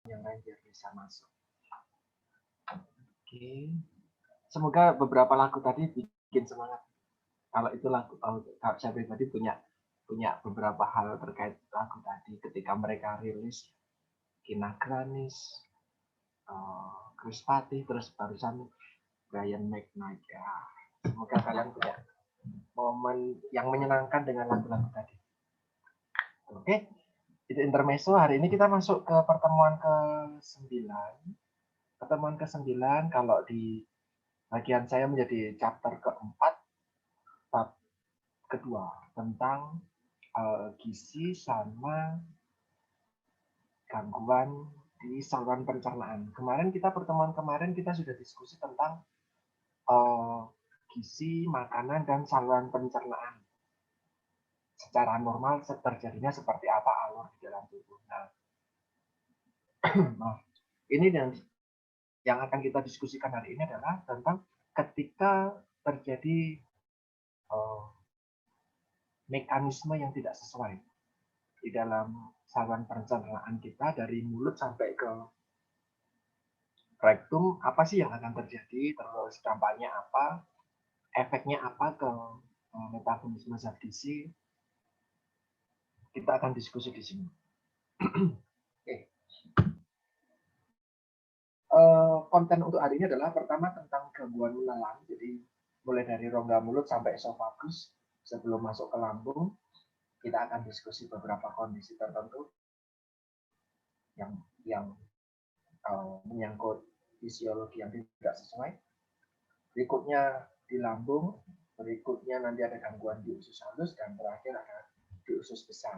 yang lain biar bisa masuk. Oke. Semoga beberapa lagu tadi bikin semangat. Kalau itu lagu, kalau saya pribadi punya beberapa hal terkait lagu tadi ketika mereka rilis. Gina Granis, Chris Patih, terus barusan Brian McKnight. Ya, semoga kalian punya momen yang menyenangkan dengan lagu-lagu tadi. Oke, itu intermezzo. Hari ini kita masuk ke pertemuan ke-9. Pertemuan ke-9 kalau di bagian saya menjadi chapter ke-4, bab kedua tentang gizi sama gangguan di saluran pencernaan. Pertemuan kemarin kita sudah diskusi tentang gizi, makanan, dan saluran pencernaan. Secara normal terjadinya seperti apa alur di dalam tubuh. Nah, ini yang akan kita diskusikan hari ini adalah tentang ketika terjadi mekanisme yang tidak sesuai di dalam saluran pencernaan kita dari mulut sampai ke rektum, apa sih yang akan terjadi, terus dampaknya apa, efeknya apa ke metabolisme zat gizi. Kita akan diskusi di sini. Oke. Konten untuk hari ini adalah pertama tentang gangguan menelan, jadi mulai dari rongga mulut sampai esofagus sebelum masuk ke lambung. Kita akan diskusi beberapa kondisi tertentu yang menyangkut fisiologi yang tidak sesuai. Berikutnya di lambung, berikutnya nanti ada gangguan di usus halus, dan terakhir ada di usus besar.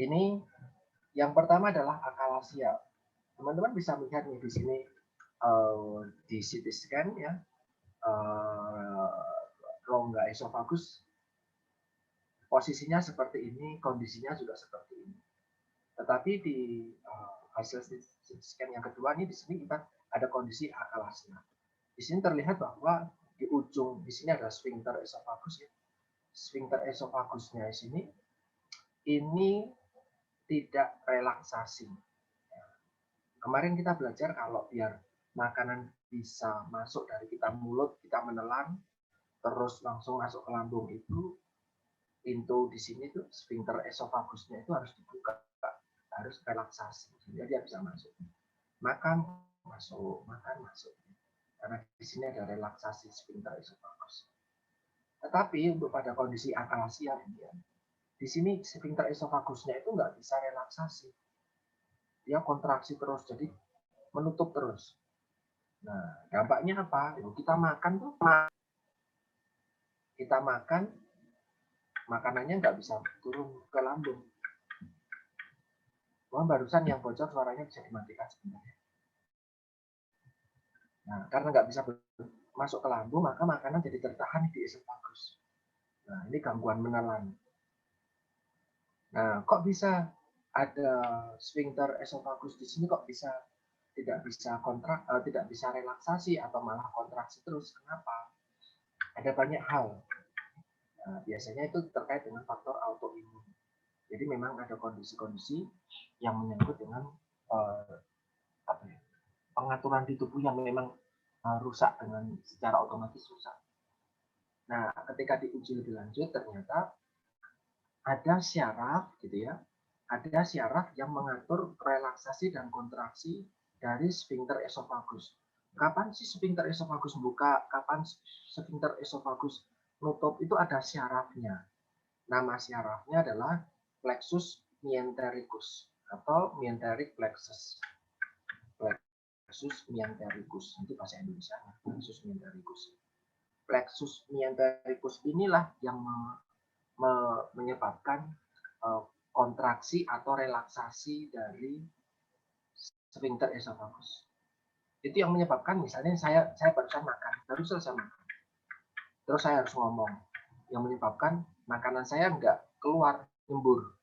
Ini yang pertama adalah akalasia. Teman-teman bisa melihat nih di sini di CT scan ya, rongga esofagus posisinya seperti ini, kondisinya juga seperti ini. Tetapi di hasil CT scan yang kedua ini di sini kita ada kondisi akalasia. Di sini terlihat bahwa di ujung di sini ada sphincter esofagus ya. Sphincter esofagusnya di sini ini tidak relaksasi. Kemarin kita belajar kalau biar makanan bisa masuk dari kita mulut, kita menelan, terus langsung masuk ke lambung itu pintu di sini tuh sphincter esofagusnya itu harus dibuka, harus relaksasi sehingga dia bisa masuk. Makan masuk. Karena di sini ada relaksasi sphincter esofagus. Tetapi untuk pada kondisi akalasia ini ya, di sini sphincter esofagusnya itu nggak bisa relaksasi. Dia kontraksi terus, jadi menutup terus. Nah, dampaknya apa? Kita makan, makanannya nggak bisa turun ke lambung. Barusan yang bocor suaranya bisa dimatikan sebenarnya. Nah, karena nggak bisa masuk ke lambung, maka makanan jadi tertahan di esofagus. Nah, ini gangguan menelan. Nah, kok bisa ada sphincter esofagus di sini kok bisa tidak bisa relaksasi atau malah kontraksi terus? Kenapa? Ada banyak hal. Nah, biasanya itu terkait dengan faktor autoimun. Jadi memang ada kondisi-kondisi yang menyangkut dengan pengaturan di tubuh yang memang rusak dengan secara otomatis rusak. Nah, ketika diuji lebih lanjut ternyata ada syaraf gitu ya, ada syaraf yang mengatur relaksasi dan kontraksi dari sphincter esofagus. Kapan sih sphincter esofagus buka, kapan sphincter esofagus nutup, itu ada syarafnya. Nama syarafnya adalah plexus mesentericus atau mesenteric plexus. Plexus mesentericus, itu bahasa Indonesia, plexus mesentericus. Plexus mesentericus inilah yang menyebabkan kontraksi atau relaksasi dari sphincter esofagus. Itu yang menyebabkan misalnya saya barusan makan, baru selesai makan. Terus saya harus ngomong. Yang menyebabkan makanan saya nggak keluar, nyembur.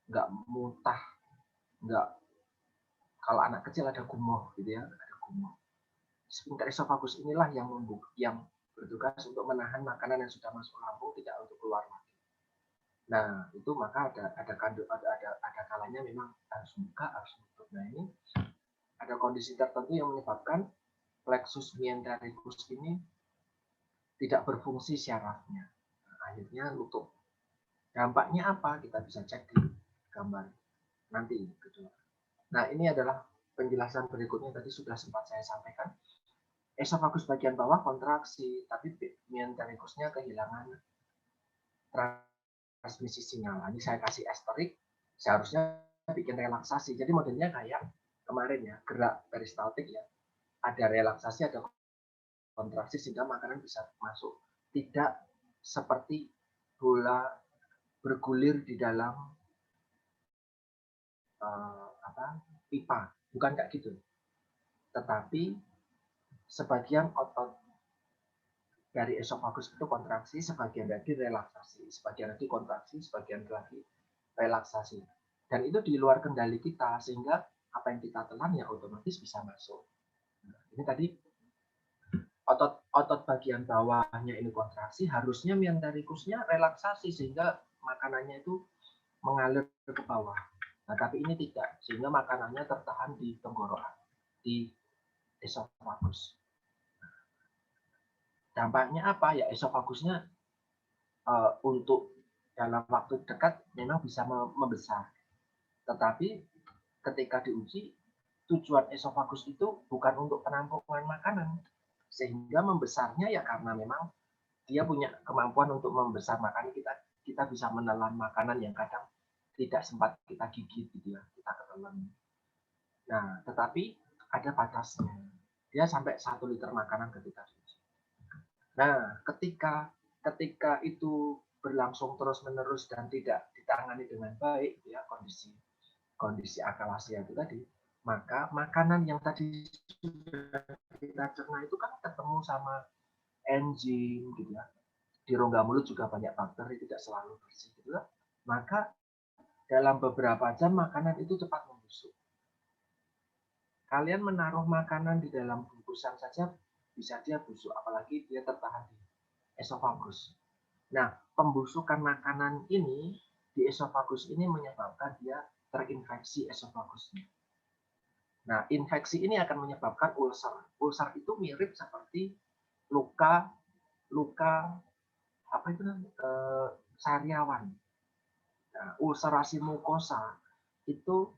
Nggak muntah. Nggak, kalau anak kecil ada gumoh gitu ya, ada gumoh. Sphincter esofagus inilah yang bertugas untuk menahan makanan yang sudah masuk lambung tidak untuk keluar lagi. Nah, itu maka ada kalanya memang harus buka, harus tutup. Nah, ini ada kondisi tertentu yang menyebabkan plexus myentericus ini tidak berfungsi syarafnya. Nah, akhirnya lutut. Dampaknya apa? Kita bisa cek di gambar nanti kedua. Nah, ini adalah penjelasan berikutnya tadi sudah sempat saya sampaikan. Esofagus bagian bawah kontraksi, tapi myentericusnya kehilangan transmisi sinyal. Ini saya kasih asterik, seharusnya bikin relaksasi. Jadi modelnya kayak kemarin ya, gerak peristaltik ya. Ada relaksasi, ada kontraksi sehingga makanan bisa masuk. Tidak seperti bola bergulir di dalam pipa, bukan kayak gitu. Tetapi sebagian otot dari esofagus itu kontraksi, sebagian lagi relaksasi, sebagian lagi kontraksi, sebagian lagi relaksasi. Dan itu di luar kendali kita, sehingga apa yang kita telan ya otomatis bisa masuk. Nah, ini tadi otot bagian bawahnya ini kontraksi, harusnya myentericusnya relaksasi sehingga makanannya itu mengalir ke bawah. Nah, tapi ini tidak, sehingga makanannya tertahan di tenggorokan, di esofagus. Dampaknya apa? Ya esofagusnya untuk dalam waktu dekat memang bisa membesar. Tetapi ketika diuji, tujuan esofagus itu bukan untuk penampungan makanan. Sehingga membesarnya ya karena memang dia punya kemampuan untuk membesar makanan, kita bisa menelan makanan yang kadang tidak sempat kita gigit gitu ya, kita ketelan. Nah, tetapi ada batasnya. Dia sampai 1 liter makanan ketika diuji. Nah, ketika itu berlangsung terus-menerus dan tidak ditangani dengan baik, ya kondisi akalasia itu tadi, maka makanan yang tadi sudah kita cerna itu kan ketemu sama enzim gitu ya. Di rongga mulut juga banyak bakteri, tidak selalu bersih gitu ya. Maka dalam beberapa jam makanan itu cepat membusuk. Kalian menaruh makanan di dalam bungkusan saja bisa dia busuk, apalagi dia tertahan di esofagus. Nah, pembusukan makanan ini di esofagus ini menyebabkan dia terinfeksi esofagusnya. Nah, infeksi ini akan menyebabkan ulcer. Ulcer itu mirip seperti luka apa itu namanya? Sariawan. Nah, ulcerasi mukosa itu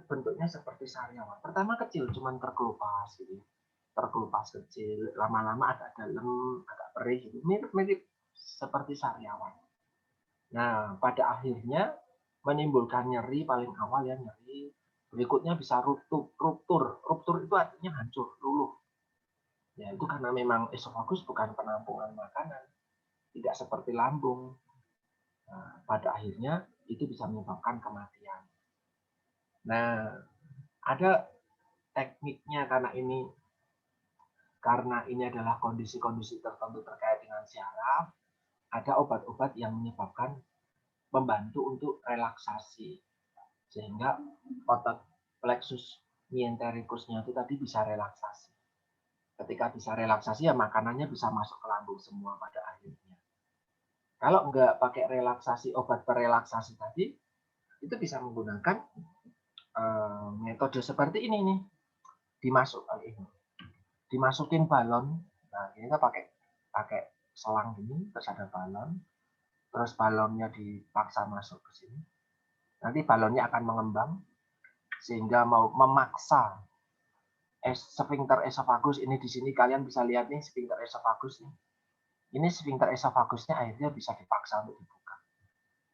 bentuknya seperti sariawan. Pertama kecil, cuman terkelupas gitu. Terkelupas kecil, lama-lama agak dalam, agak perih gitu. Mirip-mirip seperti sariawan. Nah, pada akhirnya menimbulkan nyeri paling awal ya, nyeri. Berikutnya bisa ruptur. Ruptur itu artinya hancur, luluh. Ya, itu karena memang esofagus bukan penampungan makanan. Tidak seperti lambung. Nah, pada akhirnya itu bisa menyebabkan kematian. Nah, ada tekniknya karena ini adalah kondisi-kondisi tertentu terkait dengan syaraf, ada obat-obat yang menyebabkan membantu untuk relaksasi sehingga otot plexus myentericusnya itu tadi bisa relaksasi. Ketika bisa relaksasi ya makanannya bisa masuk ke lambung semua pada akhirnya. Kalau nggak pakai relaksasi, obat perelaksasi tadi, itu bisa menggunakan metode seperti ini nih. Dimasukin balon. Nah, ini kita pakai selang ini, terus ada balon, terus balonnya dipaksa masuk ke sini. Nanti balonnya akan mengembang sehingga mau memaksa sfinkter esofagus ini di sini kalian bisa lihat nih sfinkter esofagus nih. Ini sfinkter esofagusnya akhirnya bisa dipaksa untuk dibuka.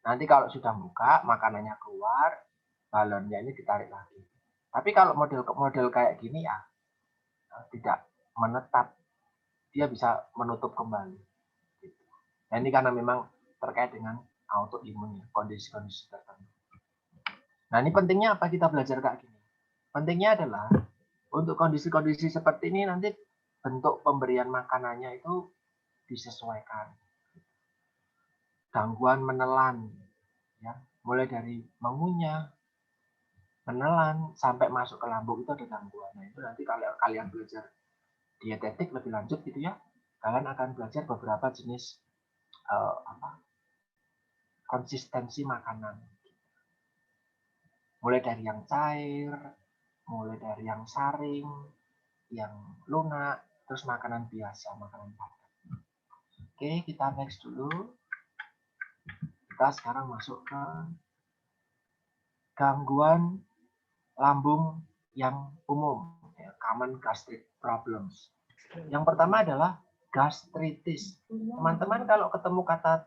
Nanti kalau sudah buka, makanannya keluar, balonnya ini ditarik lagi. Tapi kalau model kayak gini ya tidak menetap, dia bisa menutup kembali. Nah, ini karena memang terkait dengan autoimun ya, kondisi-kondisi tertentu. Nah, ini pentingnya apa kita belajar kayak gini? Pentingnya adalah untuk kondisi-kondisi seperti ini nanti bentuk pemberian makanannya itu disesuaikan. Gangguan menelan, ya, mulai dari mengunyah, menelan sampai masuk ke lambung itu ada gangguan. Nah, itu nanti kalau kalian belajar dietetik lebih lanjut gitu ya, kalian akan belajar beberapa jenis konsistensi makanan. Mulai dari yang cair, mulai dari yang saring, yang lunak, terus makanan biasa, makanan padat. Oke, kita next dulu. Kita sekarang masuk ke gangguan lambung yang umum, ya, common gastric problems. Yang pertama adalah gastritis. Teman-teman kalau ketemu kata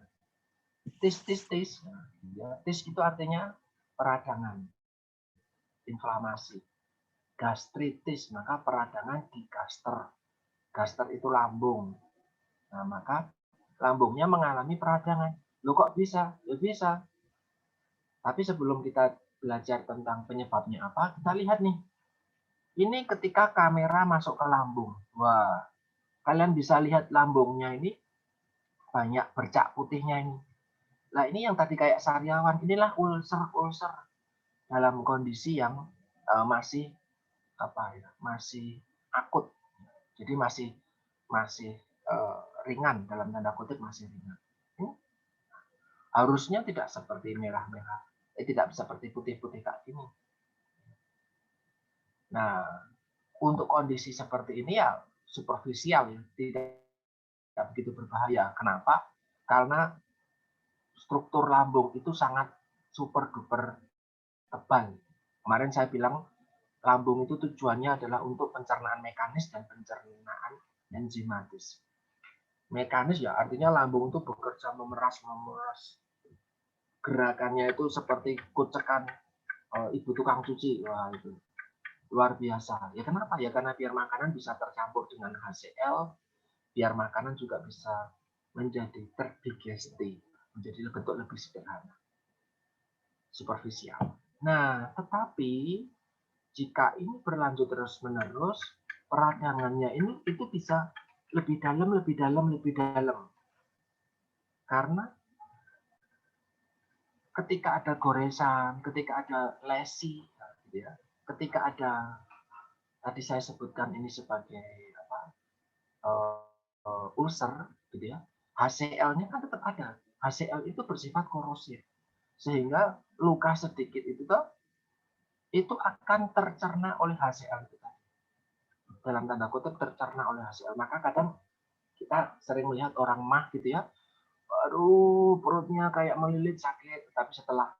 tis, ya, tis itu artinya peradangan, inflamasi. Gastritis, maka peradangan di gaster. Gaster itu lambung. Nah, maka lambungnya mengalami peradangan. Loh kok bisa? Ya bisa. Tapi sebelum kita belajar tentang penyebabnya apa, kita lihat nih. Ini ketika kamera masuk ke lambung. Wah, kalian bisa lihat lambungnya ini banyak bercak putihnya ini. Nah, ini yang tadi kayak sariawan, inilah ulcer-ulcer dalam kondisi yang masih masih akut. Jadi masih ringan, dalam tanda kutip masih ringan. Harusnya tidak seperti merah-merah, tidak seperti putih-putih kayak gini. Nah, untuk kondisi seperti ini ya superficial, ya, tidak begitu berbahaya. Kenapa? Karena struktur lambung itu sangat super duper tebal. Kemarin saya bilang lambung itu tujuannya adalah untuk pencernaan mekanis dan pencernaan enzimatis. Mekanis ya artinya lambung itu bekerja memeras. Gerakannya itu seperti kucekan ibu tukang cuci. Wah, itu luar biasa. Ya kenapa? Ya karena biar makanan bisa tercampur dengan HCl, biar makanan juga bisa menjadi terdigesti, menjadi bentuk lebih sederhana, superficial. Nah, tetapi jika ini berlanjut terus-menerus, peradangannya ini itu bisa lebih dalam. Karena ketika ada goresan, ketika ada lesi, gitu ya, ketika ada, tadi saya sebutkan ini sebagai ulcer, gitu ya, HCl-nya kan tetap ada. HCl itu bersifat korosif, sehingga luka sedikit itu akan tercerna oleh HCl kita. Dalam tanda kutip tercerna oleh HCl. Maka kadang kita sering melihat orang mah gitu ya, aduh perutnya kayak melilit sakit, tapi setelah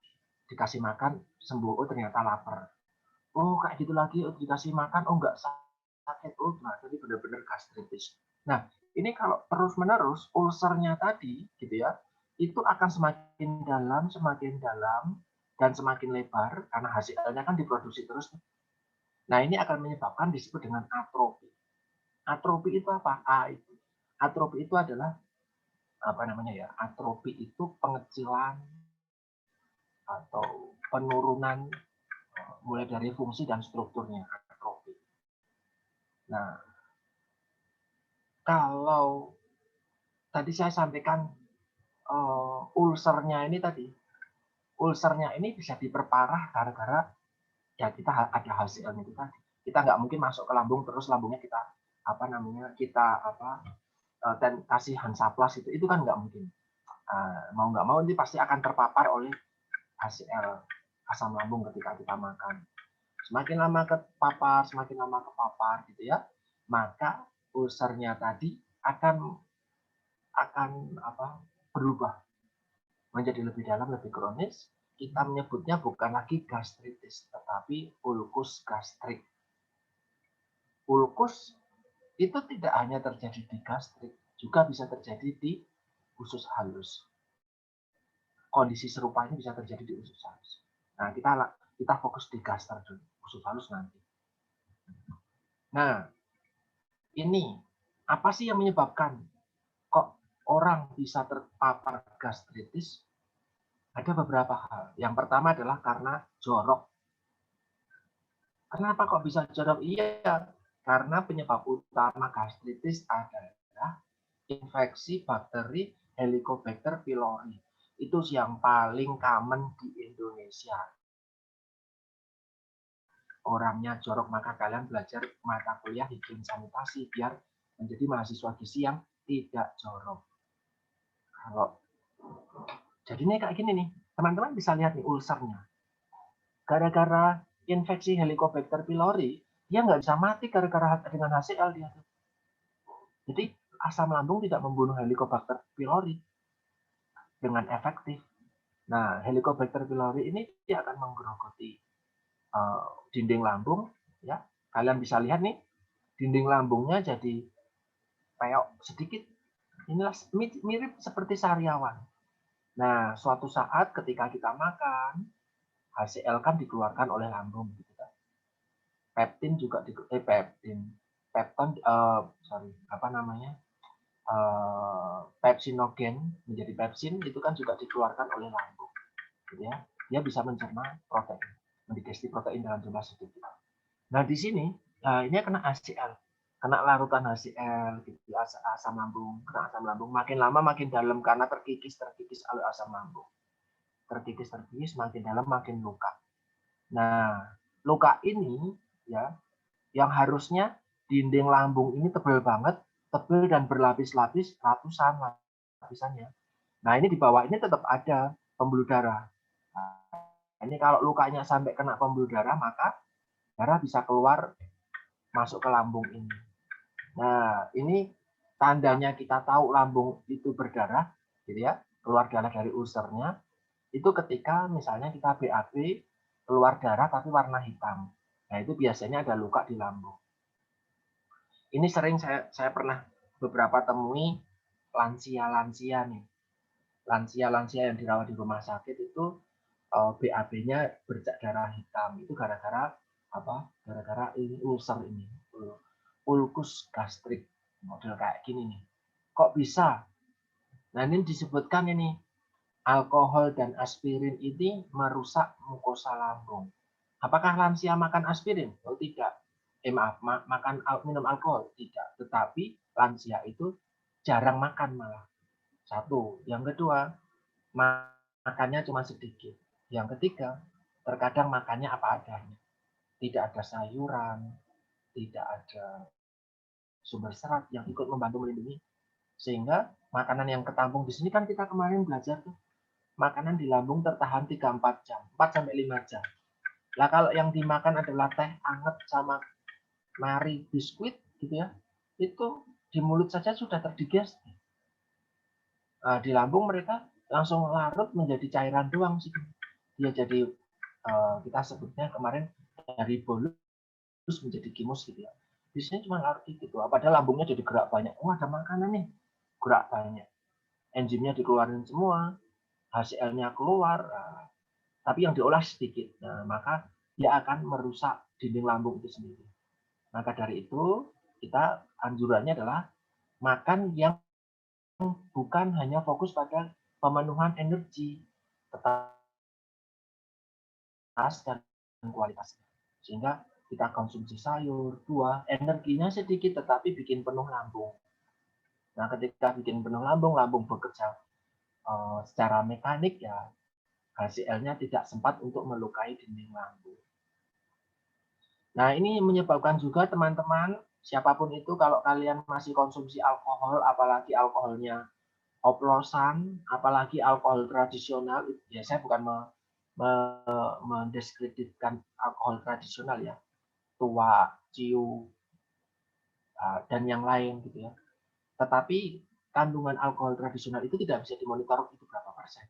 dikasih makan sembuh, oh ternyata lapar. Oh kayak gitu lagi, oh dikasih makan, oh enggak sakit, oh nah jadi benar-benar gastritis. Nah ini kalau terus-menerus ulcernya tadi gitu ya, itu akan semakin dalam dan semakin lebar karena HCl-nya kan diproduksi terus. Nah ini akan menyebabkan disebut dengan atrofi. Atrofi itu apa? Atrofi itu adalah atrofi itu pengecilan atau penurunan mulai dari fungsi dan strukturnya, atrofi. Nah, kalau tadi saya sampaikan ulcernya ini bisa diperparah gara-gara ya kita ada HCl itu tadi. Kita nggak mungkin masuk ke lambung terus lambungnya kita dan kasih Hansaplast itu kan nggak mungkin. Mau nggak mau ini pasti akan terpapar oleh HCl, asam lambung ketika kita makan. Semakin lama kepapar gitu ya, maka ulcernya tadi akan berubah menjadi lebih dalam, lebih kronis. Kita menyebutnya bukan lagi gastritis, tetapi ulkus gastrik. Ulkus itu tidak hanya terjadi di gastrik, juga bisa terjadi di usus halus. Kondisi serupa ini bisa terjadi di usus halus. Nah, kita fokus di gaster dulu, usus halus nanti. Nah, ini apa sih yang menyebabkan kok orang bisa terpapar gastritis? Ada beberapa hal. Yang pertama adalah karena jorok. Kenapa kok bisa jorok? Iya, karena penyebab utama gastritis adalah infeksi bakteri Helicobacter pylori. Itu yang paling common di Indonesia. Orangnya jorok, maka kalian belajar mata kuliah higien sanitasi biar menjadi mahasiswa gizi yang tidak jorok. Jadi ini kayak gini nih, teman-teman bisa lihat nih ulcernya. Gara-gara infeksi Helicobacter pylori, dia nggak bisa mati gara-gara dengan HCl dia. Jadi asam lambung tidak membunuh Helicobacter pylori dengan efektif. Nah, Helicobacter pylori ini dia akan menggerogoti dinding lambung, ya. Kalian bisa lihat nih, dinding lambungnya jadi peok sedikit. Inilah mirip seperti sariawan. Nah, suatu saat ketika kita makan, HCl kan dikeluarkan oleh lambung, gitu kan. Peptin juga pepton, apa namanya? Pepsinogen menjadi pepsin itu kan juga dikeluarkan oleh lambung, gitu ya. Dia bisa mencerna protein, mendigesti protein dalam jumlah sedikit. Nah di sini ini kena HCl, kena larutan HCl, gitu, asam lambung, kena asam lambung. Makin lama makin dalam karena terkikis oleh asam lambung, terkikis makin dalam makin luka. Nah luka ini ya yang harusnya dinding lambung ini tebal banget, tebal dan berlapis-lapis ratusan lapisannya. Nah ini di bawah ini tetap ada pembuluh darah. Nah, ini kalau lukanya sampai kena pembuluh darah maka darah bisa keluar masuk ke lambung ini. Nah ini tandanya kita tahu lambung itu berdarah, gitu ya, keluar darah dari ulcernya. Itu ketika misalnya kita BAB keluar darah tapi warna hitam. Nah itu biasanya ada luka di lambung. Ini sering saya pernah beberapa temui lansia-lansia nih. Lansia-lansia yang dirawat di rumah sakit itu BAB-nya bercak darah hitam. Itu gara-gara apa? Gara-gara ini ulcer ini. Ulkus gastrik model kayak gini nih. Kok bisa? Nah, ini disebutkan ini alkohol dan aspirin ini merusak mukosa lambung. Apakah lansia makan aspirin? Oh tidak. Maaf, minum alkohol tidak. Tetapi lansia itu jarang makan malah. Satu. Yang kedua, makannya cuma sedikit. Yang ketiga, terkadang makannya apa adanya. Tidak ada sayuran, tidak ada sumber serat yang ikut membantu melindungi. Sehingga makanan yang ketampung di sini kan kita kemarin belajar tuh. Makanan di lambung tertahan 3-4 jam, 4-5 jam. Lah kalau yang dimakan adalah teh anget sama nari biskuit gitu ya, itu di mulut saja sudah terdigesti. Nah, di lambung mereka langsung larut menjadi cairan doang sih. Dia jadi kita sebutnya kemarin dari bolus menjadi kimus gitu ya. Di sini cuma larut gitu. Padahal lambungnya jadi gerak banyak. Oh ada makanan nih, gerak banyak. Enzimnya dikeluarin semua, HCl-nya keluar, tapi yang diolah sedikit. Nah, maka dia akan merusak dinding lambung itu sendiri. Maka dari itu, kita anjurannya adalah makan yang bukan hanya fokus pada pemenuhan energi, tetapi dan kualitasnya. Sehingga kita konsumsi sayur, buah, energinya sedikit tetapi bikin penuh lambung. Nah, ketika bikin penuh lambung, lambung bekerja secara mekanik ya, HCl-nya tidak sempat untuk melukai dinding lambung. Nah, ini menyebabkan juga teman-teman, siapapun itu kalau kalian masih konsumsi alkohol, apalagi alkoholnya oplosan, apalagi alkohol tradisional, ya saya bukan mendiskreditkan alkohol tradisional ya, tua, ciu, dan yang lain gitu ya. Tetapi kandungan alkohol tradisional itu tidak bisa dimonitor itu berapa persen.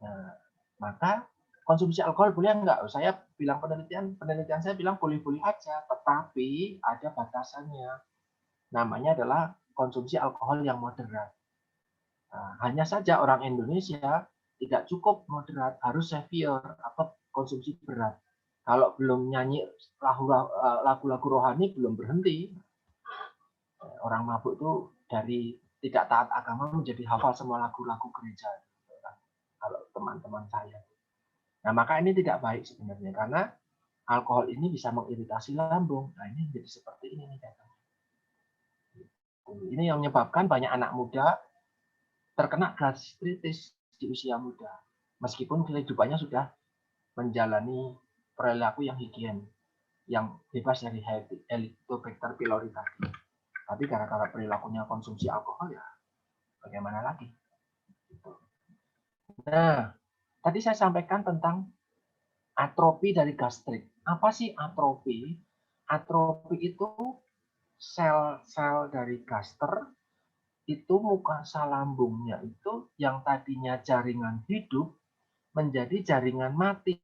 Nah, maka konsumsi alkohol boleh enggak? Saya bilang penelitian saya bilang boleh-boleh aja, tetapi ada batasannya. Namanya adalah konsumsi alkohol yang moderat. Nah, hanya saja orang Indonesia tidak cukup moderat, harus severe atau konsumsi berat. Kalau belum nyanyi lagu-lagu rohani belum berhenti, orang mabuk itu dari tidak taat agama menjadi hafal semua lagu-lagu gereja. Kalau teman-teman saya. Nah, maka ini tidak baik sebenarnya karena alkohol ini bisa mengiritasi lambung. Nah, ini jadi seperti ini nih katanya. Ini yang menyebabkan banyak anak muda terkena gastritis di usia muda. Meskipun kehidupannya sudah menjalani perilaku yang higien, yang bebas dari Helicobacter pylori tadi. Tapi gara-gara perilakunya konsumsi alkohol ya bagaimana lagi? Nah, tadi saya sampaikan tentang atrofi dari gastrik. Apa sih atrofi? Atrofi itu sel-sel dari gaster itu mukosa lambungnya itu yang tadinya jaringan hidup menjadi jaringan mati,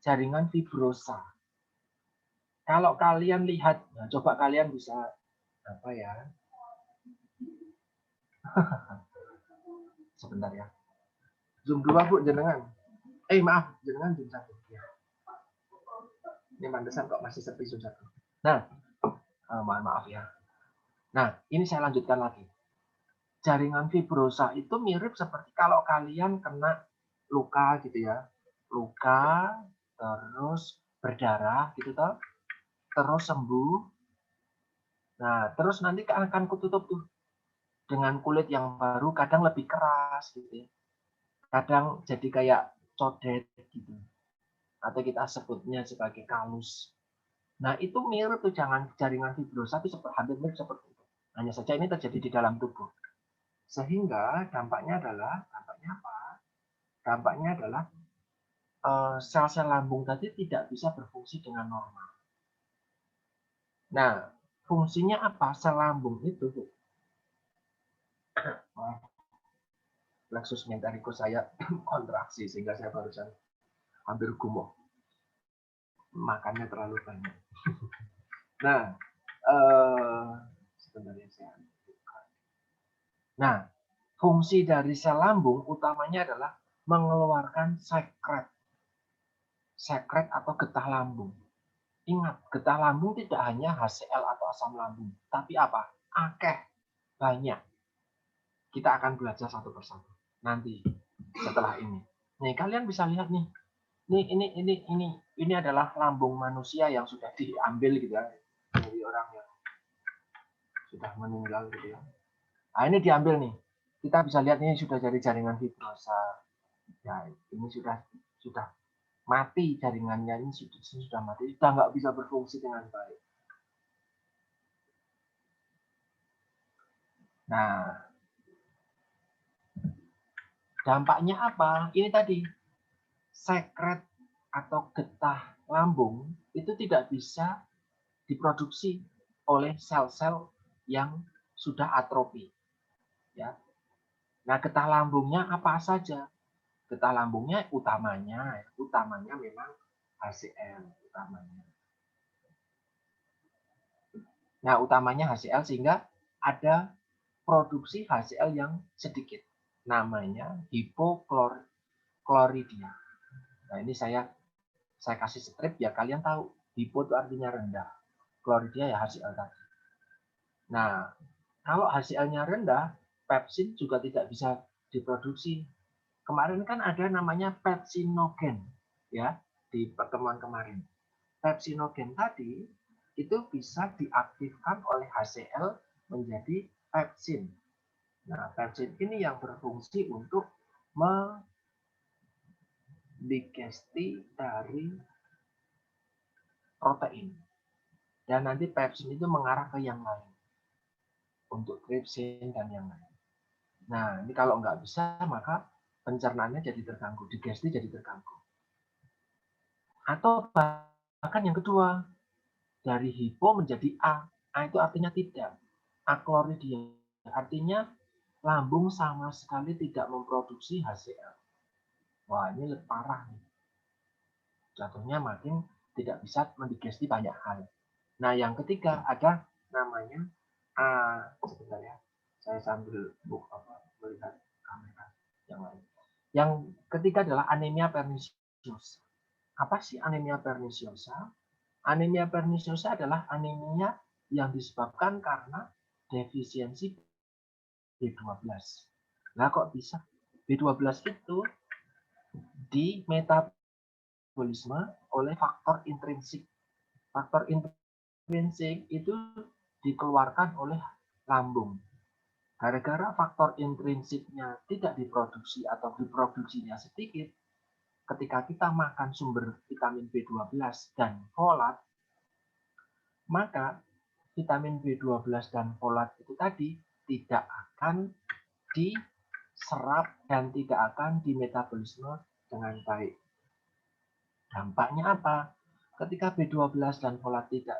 jaringan fibrosa. Kalau kalian lihat, nah coba kalian bisa apa ya? Sebentar ya. Zoom 2 Bu jenengan. Maaf, jenengan zoom 1. Ya. Ini mantesan kok masih sepi zoom 1. Nah, maaf ya. Nah, ini saya lanjutkan lagi. Jaringan fibrosa itu mirip seperti kalau kalian kena luka gitu ya. Luka, terus berdarah gitu toh. Terus sembuh. Nah, terus nanti akan kututup tuh dengan kulit yang baru, kadang lebih keras gitu ya. Kadang jadi kayak codet gitu. Atau kita sebutnya sebagai kalus. Nah, itu mirip tuh jaringan fibrosa itu hampir mirip seperti itu. Hanya saja ini terjadi di dalam tubuh. Sehingga dampaknya apa? Dampaknya adalah sel-sel lambung tadi tidak bisa berfungsi dengan normal. Nah, fungsinya apa? Sel lambung itu, plexus mentarikus saya kontraksi sehingga saya barusan hampir gumoh. Makannya terlalu banyak. Nah, sebentar ya saya. Nah, fungsi dari sel lambung utamanya adalah mengeluarkan sekret atau getah lambung. Ingat, getah lambung tidak hanya HCl atau asam lambung, tapi apa? Akeh, banyak. Kita akan belajar satu persatu nanti setelah ini. Nih, kalian bisa lihat nih. Ini adalah lambung manusia yang sudah diambil gitu ya dari orang yang sudah meninggal gitu ya. Nah, ini diambil nih. Kita bisa lihat ini sudah dari jaringan fibrosa. Ya, ini sudah mati jaringannya, ini sudah mati, sudah nggak bisa berfungsi dengan baik. Nah, dampaknya apa? Ini tadi, sekret atau getah lambung itu tidak bisa diproduksi oleh sel-sel yang sudah atrofi. Ya. Nah, getah lambungnya apa saja? Getah lambungnya utamanya memang HCl utamanya. Nah, utamanya HCl sehingga ada produksi HCl yang sedikit. Namanya hipokloridia. Nah, ini saya kasih strip ya kalian tahu. Hipo itu artinya rendah. Kloridia ya HCl tadi. Nah, kalau HCl-nya rendah, pepsin juga tidak bisa diproduksi. Kemarin kan ada namanya pepsinogen ya di pertemuan kemarin. Pepsinogen tadi itu bisa diaktifkan oleh HCl menjadi pepsin. Nah, pepsin ini yang berfungsi untuk mendigesti dari protein. Dan nanti pepsin itu mengarah ke yang lain. Untuk tripsin dan yang lain. Nah, ini kalau nggak bisa, maka pencernaannya jadi terganggu. Digesti jadi terganggu. Atau bahkan yang kedua, dari hipo menjadi A. A itu artinya tidak. Akloridia. Artinya lambung sama sekali tidak memproduksi HCl. Wah, ini parah nih. Jatuhnya makin tidak bisa mendigesti banyak hal. Nah, yang ketiga ada namanya sebentar ya. Saya sambil melihat kamera yang lain. Yang ketiga adalah anemia perniciosa. Apa sih anemia perniciosa? Anemia perniciosa adalah anemia yang disebabkan karena defisiensi B12. Nah, kok bisa? B12 itu di metabolisme oleh faktor intrinsik. Faktor intrinsik itu dikeluarkan oleh lambung. Gara-gara faktor intrinsiknya tidak diproduksi atau diproduksinya sedikit, ketika kita makan sumber vitamin B12 dan folat, maka vitamin B12 dan folat itu tadi tidak akan serap dan tidak akan dimetabolisme dengan baik. Dampaknya apa? Ketika B12 dan folat tidak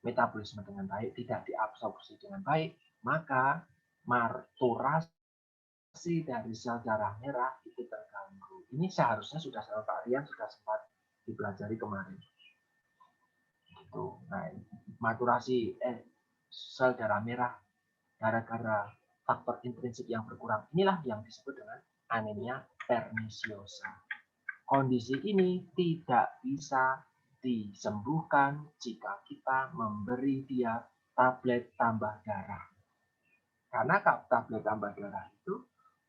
metabolisme dengan baik, tidak diabsorpsi dengan baik, maka maturasi dari sel darah merah itu terganggu. Ini seharusnya sudah sama Pak Rian sudah sempat dipelajari kemarin. Gitu. Nah, maturasi sel darah merah gara-gara faktor intrinsik yang berkurang, inilah yang disebut dengan anemia pernisiosa. Kondisi ini tidak bisa disembuhkan jika kita memberi dia tablet tambah darah. Karena tablet tambah darah itu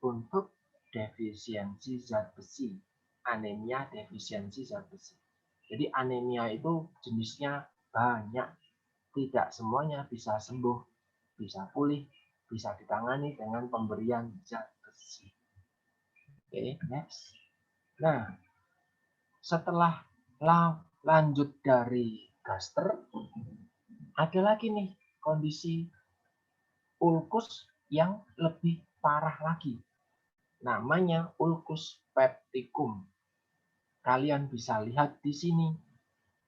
untuk defisiensi zat besi, anemia defisiensi zat besi. Jadi anemia itu jenisnya banyak, tidak semuanya bisa sembuh, bisa pulih, bisa ditangani dengan pemberian zat besi. Oke, next. Nah, setelah lanjut dari gaster, ada lagi nih kondisi ulkus yang lebih parah lagi. Namanya ulkus peptikum. Kalian bisa lihat di sini,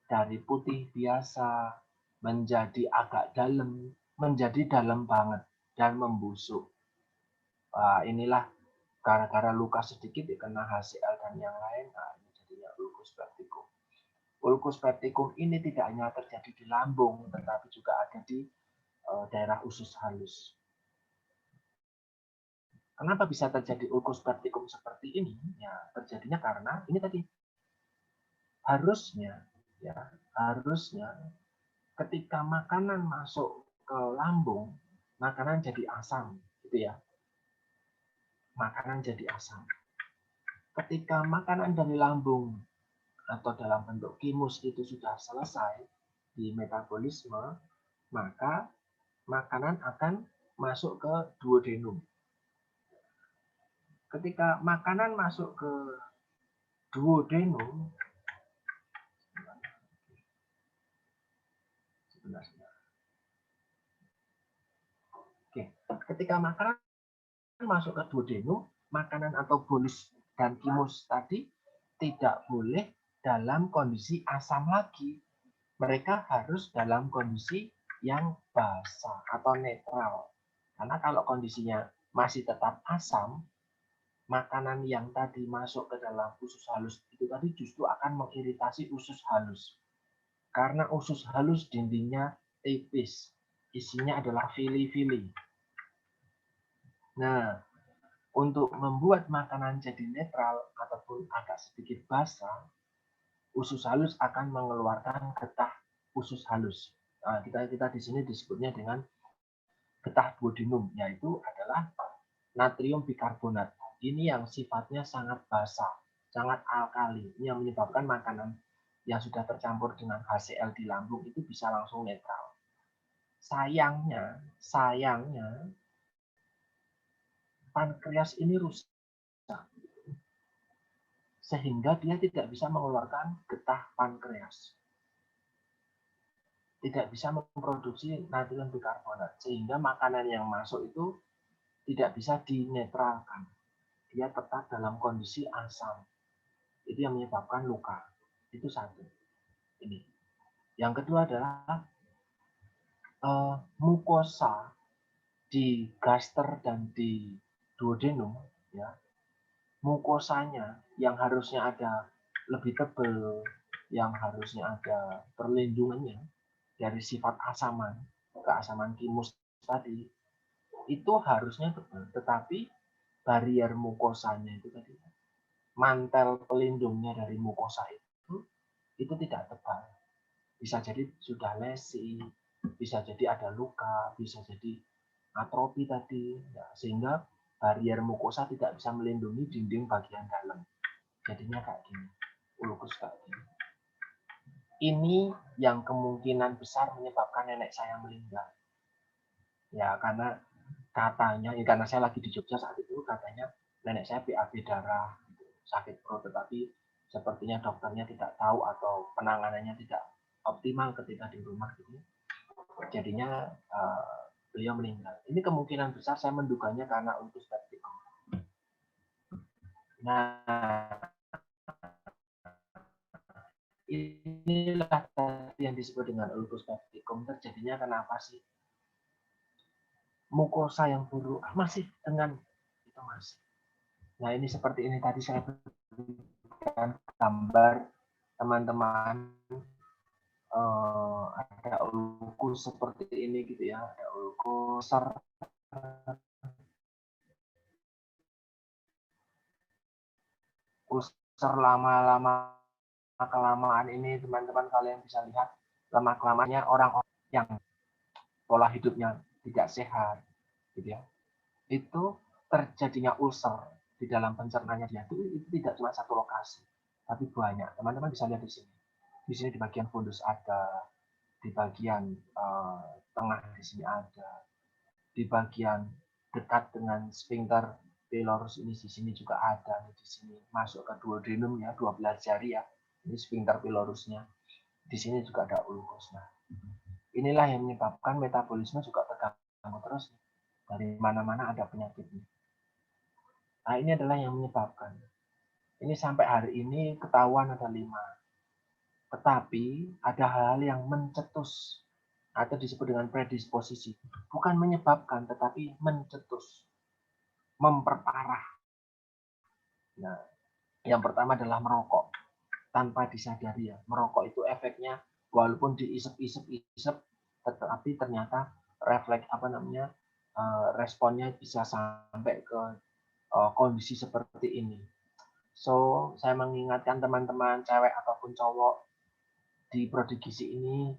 dari putih biasa menjadi agak dalam, menjadi dalam banget dan membusuk. Inilah gara-gara luka sedikit kena HCl dan yang lain, ini jadinya ulkus peptikum. Ulkus peptikum ini tidak hanya terjadi di lambung, tetapi juga ada di daerah usus halus. Kenapa bisa terjadi ulkus peptikum seperti ini? Ya, terjadinya karena ini tadi harusnya ketika makanan masuk ke lambung, makanan jadi asam, gitu ya. Makanan jadi asam. Ketika makanan dari lambung atau dalam bentuk kimus itu sudah selesai di metabolisme, maka makanan akan masuk ke duodenum. Ketika makanan masuk ke duodenum, ketika makanan masuk ke duodenum, makanan atau bolus dan kimus tadi tidak boleh dalam kondisi asam lagi. Mereka harus dalam kondisi yang basah atau netral. Karena kalau kondisinya masih tetap asam, makanan yang tadi masuk ke dalam usus halus itu tadi justru akan mengiritasi usus halus. Karena usus halus dindingnya tipis, isinya adalah fili-fili. Nah, untuk membuat makanan jadi netral ataupun agak sedikit basah, usus halus akan mengeluarkan getah usus halus. Nah, kita di sini disebutnya dengan getah duodenum, yaitu adalah natrium bikarbonat. Ini yang sifatnya sangat basah, sangat alkali. Ini yang menyebabkan makanan yang sudah tercampur dengan HCl di lambung itu bisa langsung netral. Sayangnya, pankreas ini rusak. Sehingga dia tidak bisa mengeluarkan getah pankreas. Tidak bisa memproduksi natrium bikarbonat. Sehingga makanan yang masuk itu tidak bisa dinetralkan. Dia tetap dalam kondisi asam. Itu yang menyebabkan luka. Itu satu. Ini. Yang kedua adalah mukosa di gaster dan di duodenum, ya, mukosanya yang harusnya ada lebih tebal, yang harusnya ada perlindungannya dari sifat asaman, keasaman kimus tadi, itu harusnya tebal, tetapi barrier mukosanya itu tadi, mantel pelindungnya dari mukosa itu tidak tebal. Bisa jadi sudah lesi, bisa jadi ada luka, bisa jadi atrofi tadi, ya, sehingga barrier mukosa tidak bisa melindungi dinding bagian dalam. Jadinya kayak gini, ulkus kayak gini. Ini yang kemungkinan besar menyebabkan nenek saya meninggal. Ya, karena katanya, ya karena saya lagi di Jogja saat itu, katanya nenek saya BAB darah, sakit perut, tetapi sepertinya dokternya tidak tahu atau penanganannya tidak optimal ketika di rumah gitu. Jadinya beliau meninggal. Ini kemungkinan besar saya menduganya karena ulkus peptikum. Nah, inilah tadi yang disebut dengan ulcus pepticum. Terjadinya kenapa sih? Mukosa yang buruk masih dengan itu masih. Nah, ini seperti ini tadi saya berikan gambar teman-teman, ada ulkus seperti ini gitu ya, ada ulkus ulcer lama-lama kelamaan ini teman-teman kalian bisa lihat lama-kelamannya orang yang pola hidupnya tidak sehat gitu ya, itu terjadinya ulcer di dalam pencernanya dia itu tidak cuma satu lokasi tapi banyak. Teman-teman bisa lihat di sini. Di sini di bagian fundus ada, di bagian tengah di sini ada, di bagian dekat dengan sphincter pylorus ini di sini juga ada, di sini masuk ke duodenum ya, 12 jari ya. Ini sphincter pylorusnya. Di sini juga ada ulkus. Nah, inilah yang menyebabkan metabolisme juga terganggu terus. Dari mana-mana ada penyakitnya. Nah, ini adalah yang menyebabkan. Ini sampai hari ini ketahuan ada 5. Tetapi ada hal-hal yang mencetus atau disebut dengan predisposisi. Bukan menyebabkan, tetapi mencetus, memperparah. Nah, yang pertama adalah merokok tanpa disadari ya. Merokok itu efeknya walaupun diisep-isep, tetapi ternyata refleks responnya bisa sampai ke kondisi seperti ini. So, saya mengingatkan teman-teman cewek ataupun cowok di prodi gizi ini,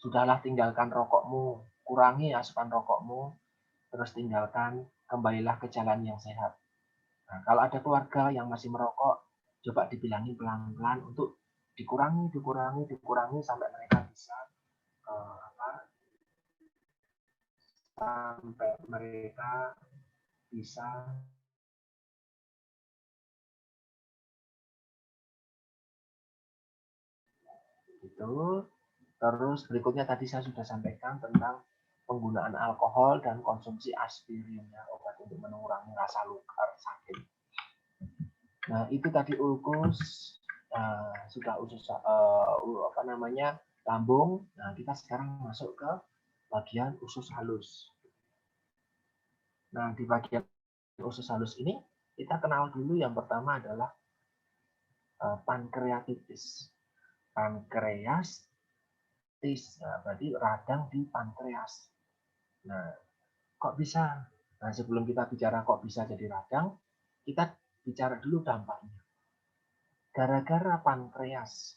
sudahlah tinggalkan rokokmu, kurangi asupan rokokmu, terus tinggalkan, kembalilah ke jalan yang sehat. Nah, kalau ada keluarga yang masih merokok, coba dibilangi pelan-pelan untuk dikurangi sampai mereka bisa sampai mereka bisa gitu. Terus berikutnya tadi saya sudah sampaikan tentang penggunaan alkohol dan konsumsi aspirin ya, obat untuk mengurangi rasa luka sakit. Nah, itu tadi ulkus sudah usus lambung. Nah, kita sekarang masuk ke bagian usus halus. Nah, di bagian usus halus ini kita kenal dulu yang pertama adalah pankreatitis. Pankreas nah, berarti radang di pankreas. Nah, kok bisa? Nah, sebelum kita bicara kok bisa jadi radang, kita bicara dulu dampaknya. Gara-gara pankreas,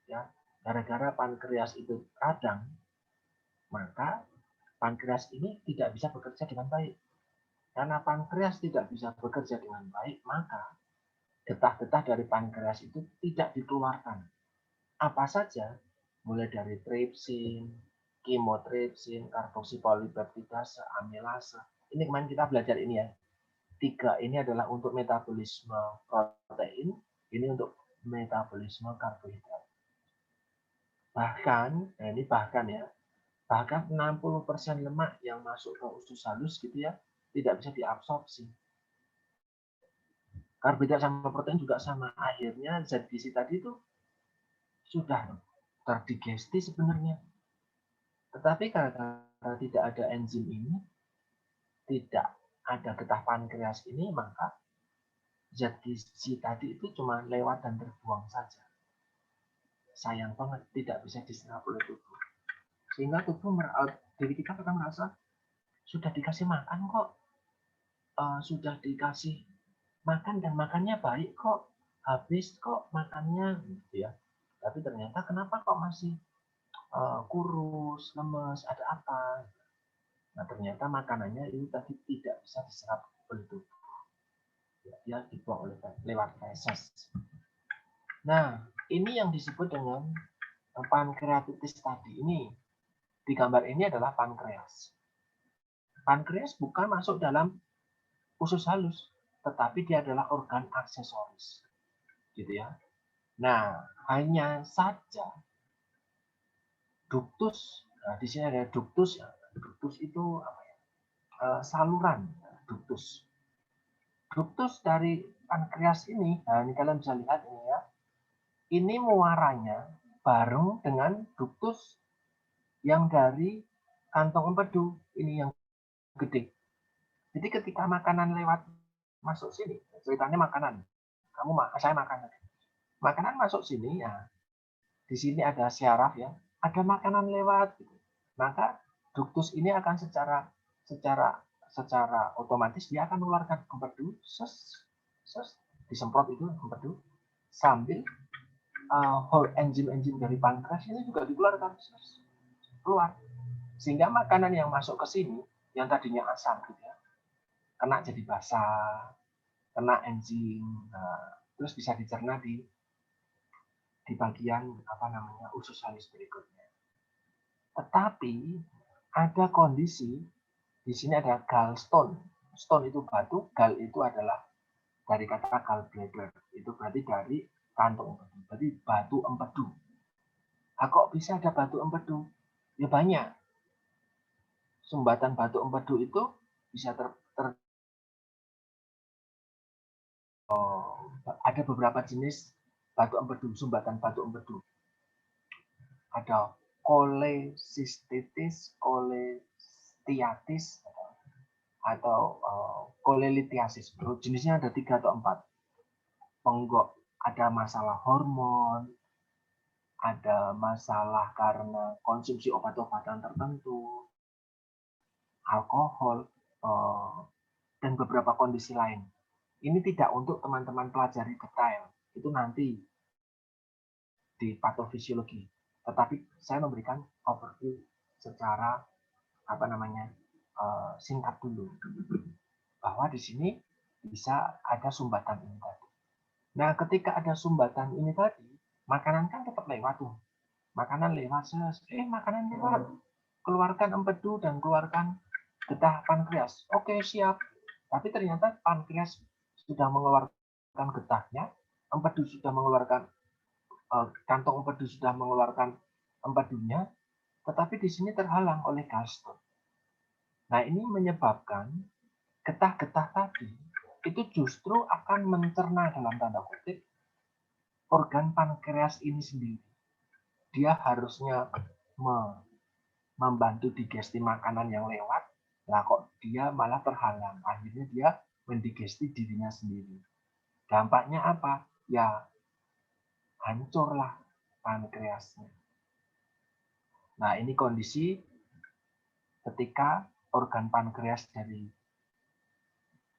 ya, gara-gara pankreas itu radang, maka pankreas ini tidak bisa bekerja dengan baik. Karena pankreas tidak bisa bekerja dengan baik, maka getah-getah dari pankreas itu tidak dikeluarkan. Apa saja? Mulai dari tripsin, kimotripsin, karboksipolipeptidase, amilase. Ini kemarin kita belajar ini ya. 3 ini adalah untuk metabolisme protein, ini untuk metabolisme karbohidrat. Bahkan, nah ini bahkan ya, bahkan 60% lemak yang masuk ke usus halus gitu ya, tidak bisa diabsorpsi. Karbohidrat sama protein juga sama. Akhirnya zat gizi tadi itu sudah terdigesti sebenarnya. Tetapi karena tidak ada enzim ini, tidak ada getah pankreas ini, maka zat gizi tadi itu cuma lewat dan terbuang saja. Sayang banget tidak bisa diserap oleh tubuh. Sehingga tubuh diri kita akan merasa sudah dikasih makan kok, sudah dikasih makan dan makannya baik kok, habis kok makannya gitu ya. Tapi ternyata kenapa kok masih kurus, lemes, ada apa? Nah, ternyata makanannya itu tadi tidak bisa diserap oleh tubuh. Dia dibuang lewat feses. Nah, ini yang disebut dengan pankreatitis tadi. Ini di gambar ini adalah pankreas. Pankreas bukan masuk dalam usus halus, tetapi dia adalah organ aksesoris. Gitu ya. Nah, hanya saja ductus. Nah, di sini ada ductus. Ductus itu apa ya? Saluran ductus. Duktus dari pankreas ini, nah ini kalian bisa lihat ini ya, ini muaranya bareng dengan duktus yang dari kantong empedu, ini yang gede. Jadi ketika makanan lewat masuk sini, ceritanya makanan, saya makan, makanan masuk sini, ya di sini ada syaraf ya, ada makanan lewat, gitu. Maka duktus ini akan secara secara secara otomatis dia akan mengeluarkan empedu, disemprot itu empedu, sambil whole enzim-enzim dari pankreas ini juga dikeluarkan, keluar. Sehingga makanan yang masuk ke sini, yang tadinya asam gitu ya, kena jadi basah, kena enzim, terus bisa dicerna di bagian usus halus berikutnya. Tetapi ada kondisi di sini ada gallstone. Stone itu batu, gall itu adalah dari kata gallbladder. Itu berarti dari kantong empedu. Berarti batu empedu. Nah, kok bisa ada batu empedu? Ya banyak. Sumbatan batu empedu itu bisa ada beberapa jenis batu empedu, sumbatan batu empedu. Ada kolesistitis, kolestiatis, atau kolelitiasis. Jenisnya ada 3 atau 4. Ada masalah hormon, ada masalah karena konsumsi obat-obatan tertentu, alkohol, dan beberapa kondisi lain. Ini tidak untuk teman-teman pelajari detail, itu nanti di patofisiologi. Tetapi saya memberikan overview secara singkat dulu, bahwa di sini bisa ada sumbatan ini tadi. Nah, ketika ada sumbatan ini tadi, makanan kan tetap lewat tuh. Makanan lewat, makanan lewat. Keluarkan empedu dan keluarkan getah pankreas. Oke, siap. Tapi ternyata pankreas sudah mengeluarkan getahnya, empedu sudah mengeluarkan, kantong empedu sudah mengeluarkan empedunya, tetapi di sini terhalang oleh gallstone. Nah, ini menyebabkan getah-getah tadi itu justru akan mencerna dalam tanda kutip organ pankreas ini sendiri. Dia harusnya membantu digesti makanan yang lewat, lah kok dia malah terhalang. Akhirnya dia mendigesti dirinya sendiri. Dampaknya apa? Ya hancurlah pankreasnya. Nah, ini kondisi ketika organ pankreas dari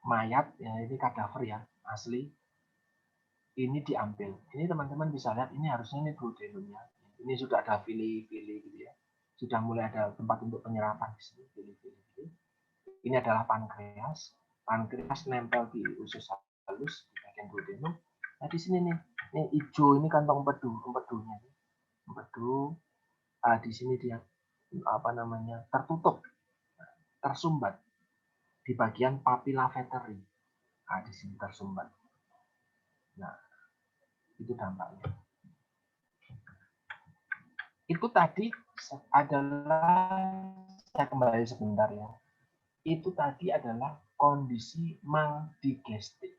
mayat, ya ini kadaver ya, asli, ini diambil. Ini teman-teman bisa lihat, ini harusnya ini duodenumnya. Ini sudah ada fili-fili gitu ya. Sudah mulai ada tempat untuk penyerapan di sini, fili-fili. Ini adalah pankreas. Pankreas nempel di usus halus di bagian duodenum. Nah, di sini nih, ini hijau, ini kantong empedunya. Empedu, di sini dia tertutup, tersumbat di bagian papilla veteri. Nah, di sini tersumbat. Nah, itu dampaknya. Itu tadi adalah, saya kembali sebentar ya. Itu tadi adalah kondisi maldigesti.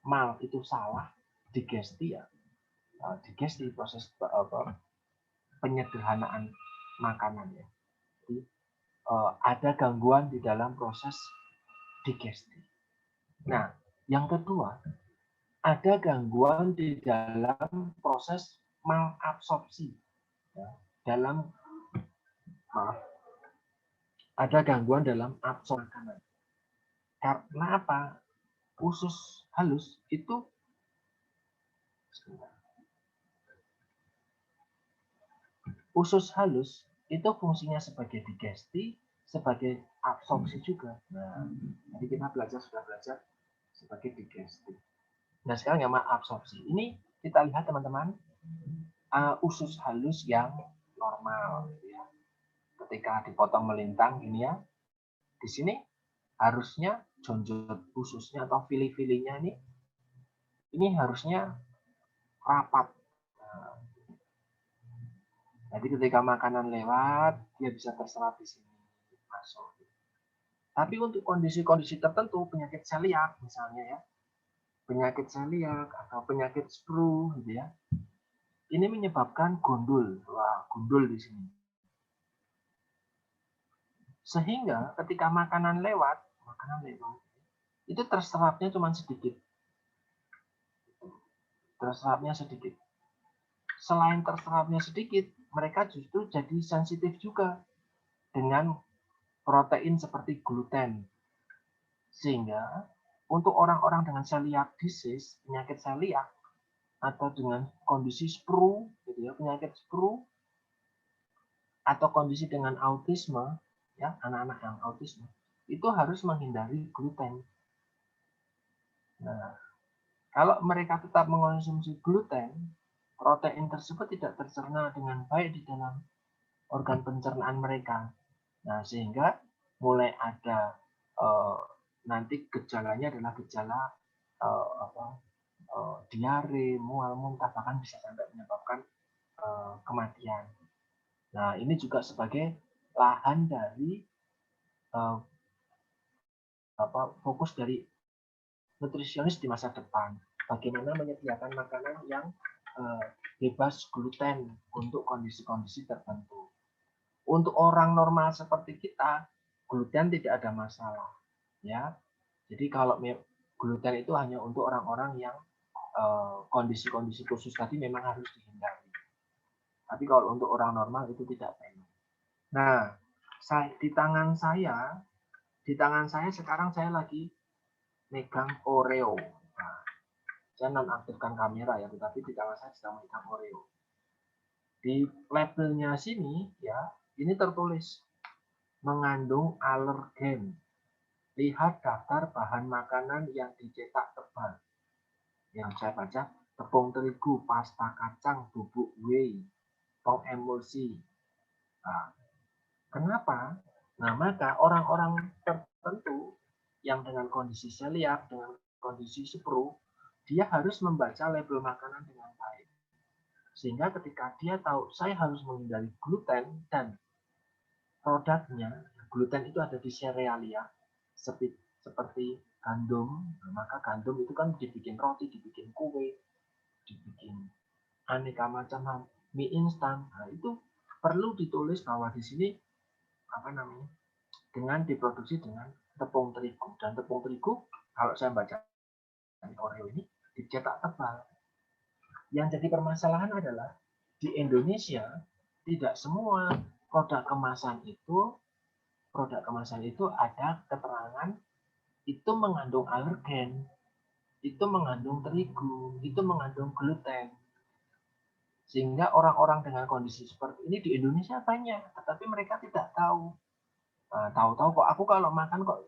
Mal itu salah, digesti ya. Digesti proses penyederhanaan makanan ya. Jadi ada gangguan di dalam proses digesti. Nah, yang kedua, ada gangguan di dalam proses malabsorpsi. Ya, ada gangguan dalam absorpsi makanan. Karena apa? Usus halus itu fungsinya sebagai digesti, sebagai absorpsi juga. Nah, jadi kita sudah belajar sebagai digesti. Nah, sekarang yang absorpsi. Ini kita lihat teman-teman, usus halus yang normal. Ya. Ketika dipotong melintang ini ya, di sini harusnya jonjot ususnya atau fili-filinya ini harusnya rapat. Nah, jadi ketika makanan lewat, dia bisa terserap di sini, masuk. Tapi untuk kondisi-kondisi tertentu, penyakit celiak misalnya ya, penyakit celiak atau penyakit sprue gitu ya. Ini menyebabkan gundul. Wah, gundul di sini. Sehingga ketika makanan lewat, itu terserapnya cuma sedikit. Terserapnya sedikit. Selain terserapnya sedikit, mereka justru jadi sensitif juga dengan protein seperti gluten. Sehingga untuk orang-orang dengan celiac disease, penyakit celiac, atau dengan kondisi sprue, gitu ya, penyakit sprue, atau kondisi dengan autisme, ya, anak-anak yang autisme, itu harus menghindari gluten. Nah, kalau mereka tetap mengonsumsi gluten, protein tersebut tidak tercerna dengan baik di dalam organ pencernaan mereka. Nah, sehingga mulai ada nanti gejalanya adalah gejala diare, mual, muntah, bahkan bisa sampai menyebabkan kematian. Nah, ini juga sebagai lahan dari fokus dari nutrisionis di masa depan. Bagaimana menyediakan makanan yang bebas gluten untuk kondisi-kondisi tertentu. Untuk orang normal seperti kita, gluten tidak ada masalah, ya. Jadi kalau gluten itu hanya untuk orang-orang yang kondisi-kondisi khusus tadi memang harus dihindari. Tapi kalau untuk orang normal itu tidak perlu. Nah, di tangan saya sekarang saya lagi megang Oreo. Nah, saya nonaktifkan kamera ya, tetapi di tangan saya sedang megang Oreo. Di labelnya sini ya, ini tertulis mengandung alergen. Lihat daftar bahan makanan yang dicetak tebal. Yang saya baca, tepung terigu, pasta kacang, bubuk whey, pengemulsi. Nah, kenapa? Nah, maka orang-orang tertentu yang dengan kondisi celiac, dengan kondisi sprue, dia harus membaca label makanan dengan baik. Sehingga ketika dia tahu saya harus menghindari gluten dan produknya, gluten itu ada di serealia, seperti gandum, maka gandum itu kan dibikin roti, dibikin kue, dibikin aneka macam mie instan. Nah, itu perlu ditulis bahwa di sini dengan diproduksi dengan tepung terigu, dan tepung terigu kalau saya baca di Oreo ini dicetak tebal. Yang jadi permasalahan adalah di Indonesia tidak semua produk kemasan itu ada keterangan itu mengandung alergen, itu mengandung terigu, itu mengandung gluten. Sehingga orang-orang dengan kondisi seperti ini di Indonesia banyak, tetapi mereka tidak tahu. Nah, tahu-tahu kok aku kalau makan kok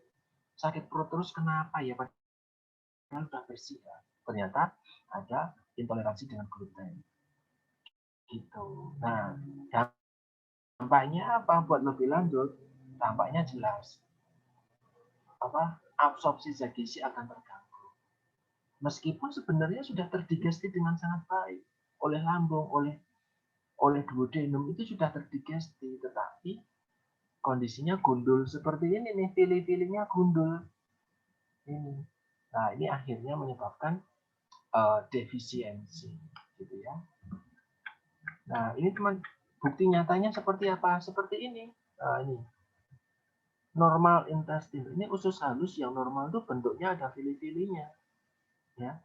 sakit perut terus, kenapa ya? Padahal sudah bersih ya. Ternyata ada intoleransi dengan gluten. Gitu. Nah, dampaknya apa buat lebih lanjut? Dampaknya jelas. Absorpsi zat gizi akan terganggu. Meskipun sebenarnya sudah terdigesti dengan sangat baik oleh lambung, oleh duodenum itu sudah terdigesti, tetapi kondisinya gundul seperti ini nih, pilih-pilihnya gundul ini. Nah, ini akhirnya menyebabkan defisiensi, gitu ya. Nah, ini teman, bukti nyatanya seperti apa? Seperti ini. Nah, ini normal intestine. Ini usus halus yang normal itu bentuknya ada fili-filinya, ya.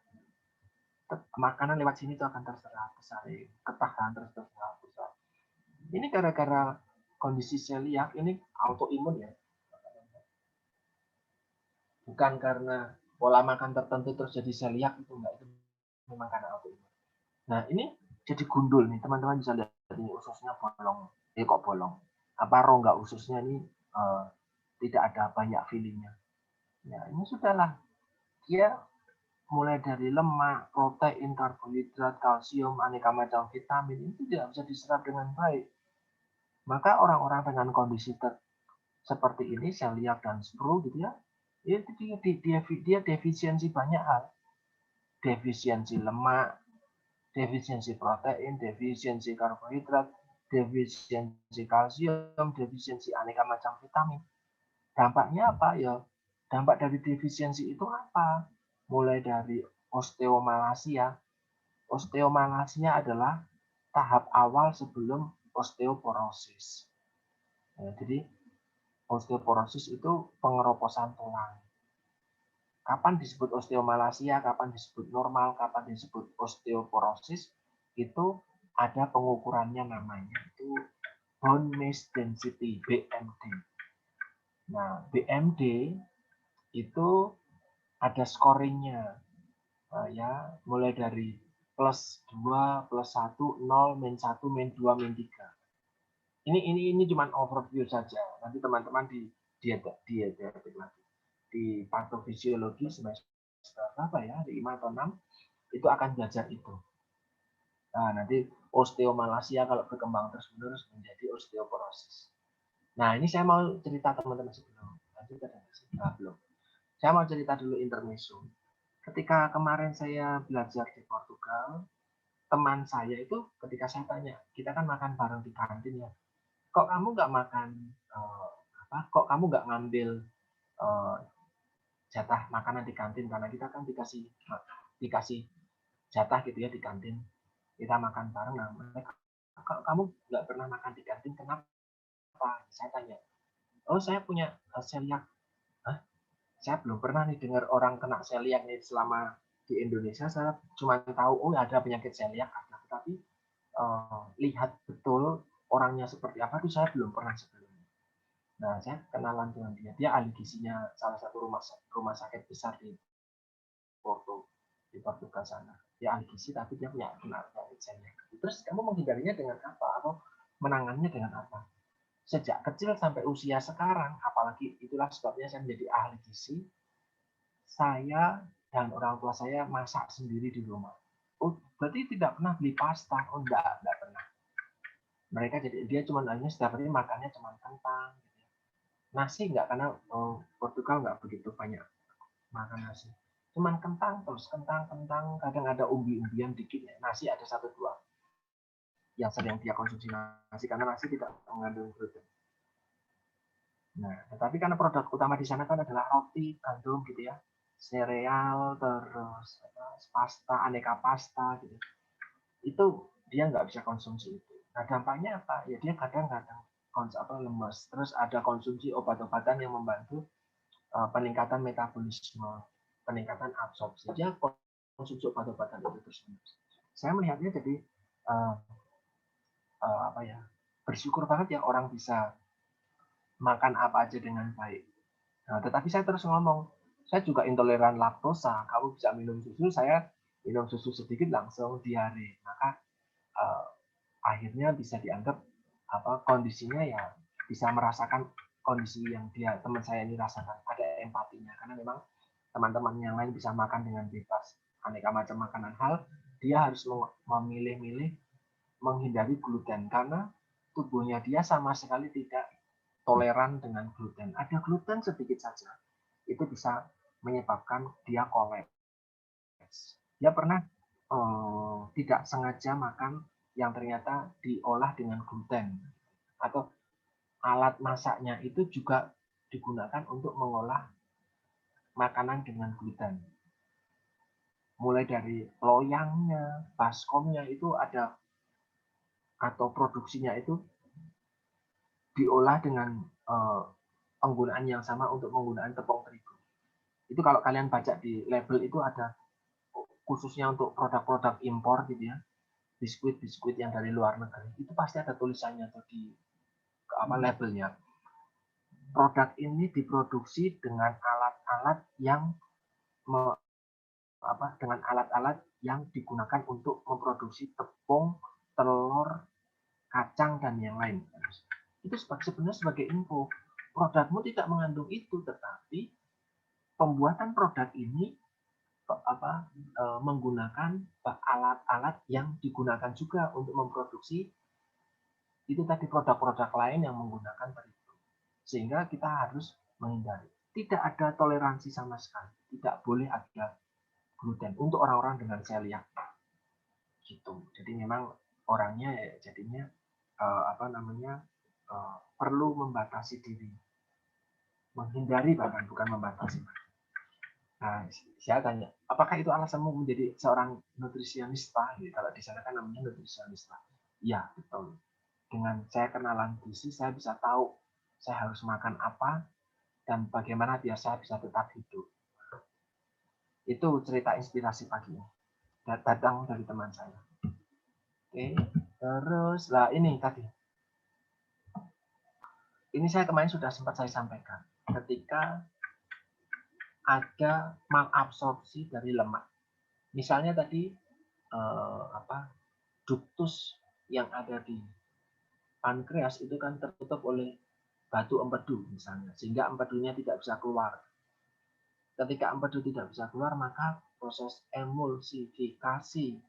Makanan lewat sini itu akan terserap, tersaring, ketahan terus terserap. Ini gara-gara kondisi celiac ini autoimun ya. Bukan karena pola makan tertentu terus jadi celiac, itu enggak, itu memang karena autoimun. Nah, ini jadi gundul nih, teman-teman bisa lihat ini ususnya bolong. Kok bolong? Apa rongga ususnya ini tidak ada banyak filingnya. Ya, ini sudahlah. Dia mulai dari lemak, protein, karbohidrat, kalsium, aneka macam vitamin itu tidak bisa diserap dengan baik. Maka orang-orang dengan kondisi seperti ini, celiac dan sprue gitu ya, dia defisiensi banyak hal. Defisiensi lemak, defisiensi protein, defisiensi karbohidrat, defisiensi kalsium, defisiensi aneka macam vitamin. Dampaknya apa ya? Dampak dari defisiensi itu apa? Mulai dari osteomalasia. Osteomalasia adalah tahap awal sebelum osteoporosis. Nah, jadi osteoporosis itu pengeroposan tulang. Kapan disebut osteomalasia, kapan disebut normal, kapan disebut osteoporosis, itu ada pengukurannya namanya itu bone mass density BMD. Nah, BMD itu ada scoringnya, ya, mulai dari plus 2, plus 1, 0, min 1, min 2, min 3. Ini cuma overview saja. Nanti teman-teman di dietetik lagi. Di patofisiologi semester apa ya, di 5 atau 6, itu akan belajar itu. Nah, nanti osteomalasia kalau berkembang terus-menerus menjadi osteoporosis. Nah, ini saya mau cerita teman-teman sebelum. Lanjut ada nggak sih? Nah, belum. Saya mau cerita dulu intermezzo. Ketika kemarin saya belajar di Portugal, teman saya itu ketika saya tanya, kita kan makan bareng di kantin ya, kok kamu nggak makan kok kamu nggak ngambil jatah makanan di kantin, karena kita kan dikasih jatah gitu ya di kantin, kita makan bareng. Nah, kamu nggak pernah makan di kantin, kenapa? Saya tanya, oh saya punya celiak. Hah? Saya belum pernah nih dengar orang kena celiak nih selama di Indonesia. Saya cuma tahu oh ada penyakit celiak, tapi lihat betul orangnya seperti apa itu saya belum pernah sebelumnya. Nah, saya kenalan dengan dia. Dia ahli gizinya salah satu rumah sakit besar di Portugal sana. Dia ahli gizi tapi dia punya penyakit celiak. Terus kamu menghindarinya dengan apa? Atau menangannya dengan apa? Sejak kecil sampai usia sekarang, apalagi itulah sebabnya saya menjadi ahli gizi, saya dan orang tua saya masak sendiri di rumah. Oh, berarti tidak pernah beli pasta? Oh, enggak pernah. Mereka jadi dia cuma hanya setiap hari makannya cuma kentang. Nasi enggak, karena Portugal enggak begitu banyak makan nasi. Cuman kentang terus, kentang, kadang ada umbi-umbian dikit ya. Nasi ada 1-2 yang sering dia konsumsi nasi, karena nasi tidak mengandung gluten. Nah, tetapi karena produk utama di sana kan adalah roti, gandum gitu ya, sereal, terus pasta, aneka pasta gitu. Itu dia nggak bisa konsumsi itu. Nah, dampaknya apa? Ya dia kadang-kadang lemas. Terus ada konsumsi obat-obatan yang membantu peningkatan metabolisme, peningkatan absorpsi. Dia konsumsi obat-obatan itu terus. Saya melihatnya jadi bersyukur banget ya orang bisa makan apa aja dengan baik. Nah, tetapi saya terus ngomong, saya juga intoleran laktosa. Kamu bisa minum susu, saya minum susu sedikit langsung diare. Maka akhirnya bisa dianggap kondisinya ya bisa merasakan kondisi yang teman saya ini rasakan, ada empatinya, karena memang teman-teman yang lain bisa makan dengan bebas aneka macam makanan hal, dia harus memilih-milih menghindari gluten karena tubuhnya dia sama sekali tidak toleran dengan gluten. Ada gluten sedikit saja, itu bisa menyebabkan dia kolaps. Dia pernah tidak sengaja makan yang ternyata diolah dengan gluten, atau alat masaknya itu juga digunakan untuk mengolah makanan dengan gluten. Mulai dari loyangnya, baskomnya itu ada, atau produksinya itu diolah dengan penggunaan yang sama untuk penggunaan tepung terigu. Itu kalau kalian baca di label itu ada khususnya untuk produk-produk impor gitu ya, biskuit-biskuit yang dari luar negeri, itu pasti ada tulisannya tuh di labelnya. Produk ini diproduksi dengan alat-alat yang digunakan untuk memproduksi tepung, telur, kacang dan yang lain. Itu sebenarnya sebagai info, produkmu tidak mengandung itu, tetapi pembuatan produk ini menggunakan alat-alat yang digunakan juga untuk memproduksi itu tadi produk-produk lain yang menggunakan terigu. Sehingga kita harus menghindari. Tidak ada toleransi sama sekali. Tidak boleh ada gluten untuk orang-orang dengan celiak. Gitu. Jadi memang orangnya jadinya perlu membatasi diri. Menghindari bahkan bukan membatasi. Nah, saya tanya, apakah itu alasanmu menjadi seorang nutrisionista? Gitu. Kalau di sana kan namanya nutrisionista. Iya, betul. Dengan saya kenalan gizi, saya bisa tahu saya harus makan apa dan bagaimana biar saya bisa tetap hidup. Itu cerita inspirasi pagi ini. Datang dari teman saya. Oke, terus lah ini tadi. Ini saya kemarin sudah sempat saya sampaikan. Ketika ada malabsorpsi dari lemak. Misalnya tadi duktus yang ada di pankreas itu kan tertutup oleh batu empedu misalnya, sehingga empedunya tidak bisa keluar. Ketika empedu tidak bisa keluar, maka proses emulsifikasi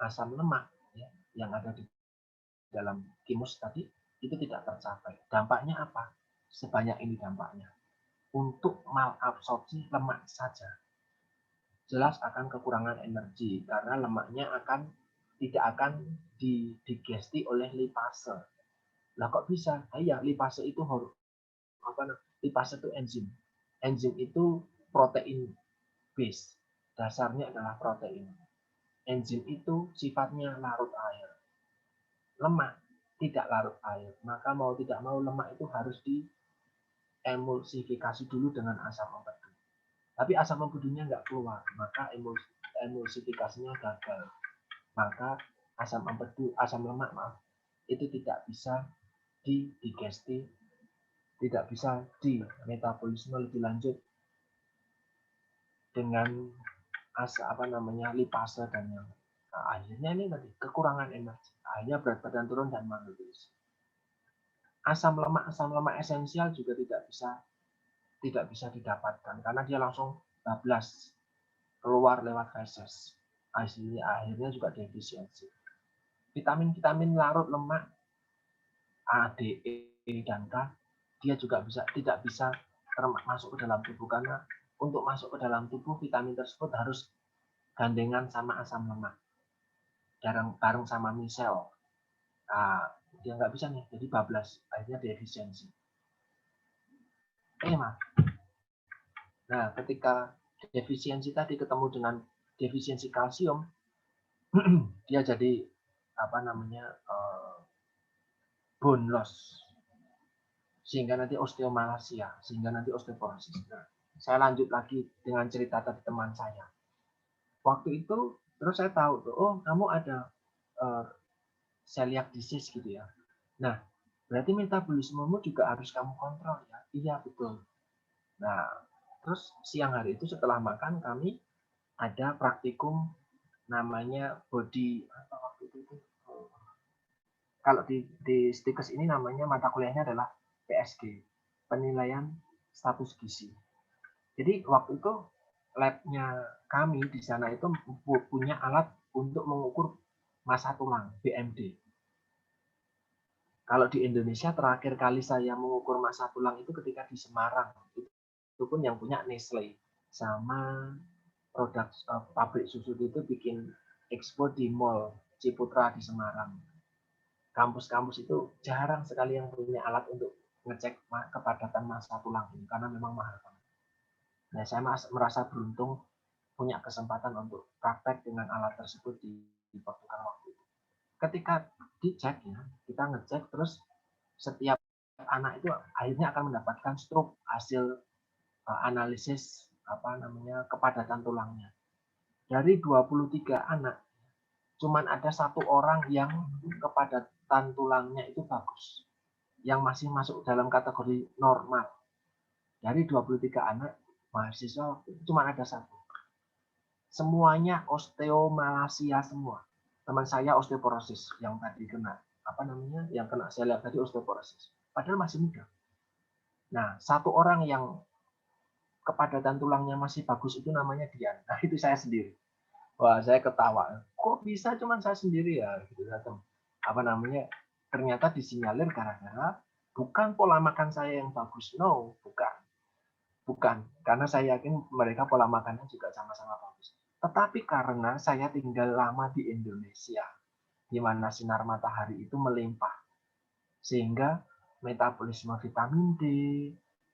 asam lemak ya, yang ada di dalam kimus tadi itu tidak tercapai. Dampaknya apa? Sebanyak ini dampaknya. Untuk malabsorpsi lemak saja, jelas akan kekurangan energi karena lemaknya tidak akan didigesti oleh lipase. Lah kok bisa? Iya, lipase itu lipase itu enzim. Enzim itu protein base. Dasarnya adalah protein. Enzim itu sifatnya larut air. Lemak tidak larut air. Maka mau tidak mau lemak itu harus diemulsifikasi dulu dengan asam empedu. Tapi asam empedunya nggak keluar, maka emulsifikasinya gagal. Maka asam lemak itu tidak bisa didigesti, tidak bisa dimetabolisme lebih lanjut dengan lipase dan yang akhirnya ini tadi kekurangan energi, akhirnya berat badan turun dan malnutrisi. Asam lemak esensial juga tidak bisa didapatkan karena dia langsung bablas keluar lewat feses. Akhirnya juga defisiensi. Vitamin larut lemak A, D, E, dan K dia juga tidak bisa masuk ke dalam tubuh karena untuk masuk ke dalam tubuh vitamin tersebut harus gandengan sama asam lemak bareng sama misel. Nah, dia nggak bisa nih, jadi bablas, akhirnya defisiensi. Nah, ketika defisiensi tadi ketemu dengan defisiensi kalsium, dia jadi bone loss, sehingga nanti osteomalacia, sehingga nanti osteoporosis. Nah, saya lanjut lagi dengan cerita tadi teman saya. Waktu itu terus saya tahu tuh, oh kamu ada celiac disease gitu ya. Nah, berarti metabolismemu juga harus kamu kontrol ya. Iya betul. Nah, terus siang hari itu setelah makan kami ada praktikum namanya body apa waktu itu kalau di Stikes ini namanya mata kuliahnya adalah PSG, penilaian status gizi. Jadi waktu itu labnya kami di sana itu punya alat untuk mengukur massa tulang BMD. Kalau di Indonesia terakhir kali saya mengukur massa tulang itu ketika di Semarang. Itu pun yang punya Nestle sama produk pabrik susu itu bikin expo di Mall Ciputra di Semarang. Kampus-kampus itu jarang sekali yang punya alat untuk ngecek kepadatan massa tulang ini karena memang mahal banget. Nah, saya merasa beruntung punya kesempatan untuk praktek dengan alat tersebut di Portugal waktu itu. Ketika dicek ya, kita ngecek terus setiap anak itu akhirnya akan mendapatkan struk hasil analisis kepadatan tulangnya. Dari 23 anak, cuman ada 1 orang yang kepadatan tulangnya itu bagus. Yang masih masuk dalam kategori normal. Dari 23 anak mahasiswa cuma ada 1. Semuanya osteomalacia semua. Teman saya osteoporosis yang tadi kena yang kena celiac tadi osteoporosis. Padahal masih muda. Nah, 1 orang yang kepadatan tulangnya masih bagus itu namanya Dian. Nah, itu saya sendiri. Wah, saya ketawa. Kok bisa cuman saya sendiri ya? Gitu, ternyata disinyalir gara-gara bukan pola makan saya yang bagus. No, bukan. Bukan. Karena saya yakin mereka pola makannya juga sama-sama bagus. Tetapi karena saya tinggal lama di Indonesia, di mana sinar matahari itu melimpah. Sehingga metabolisme vitamin D,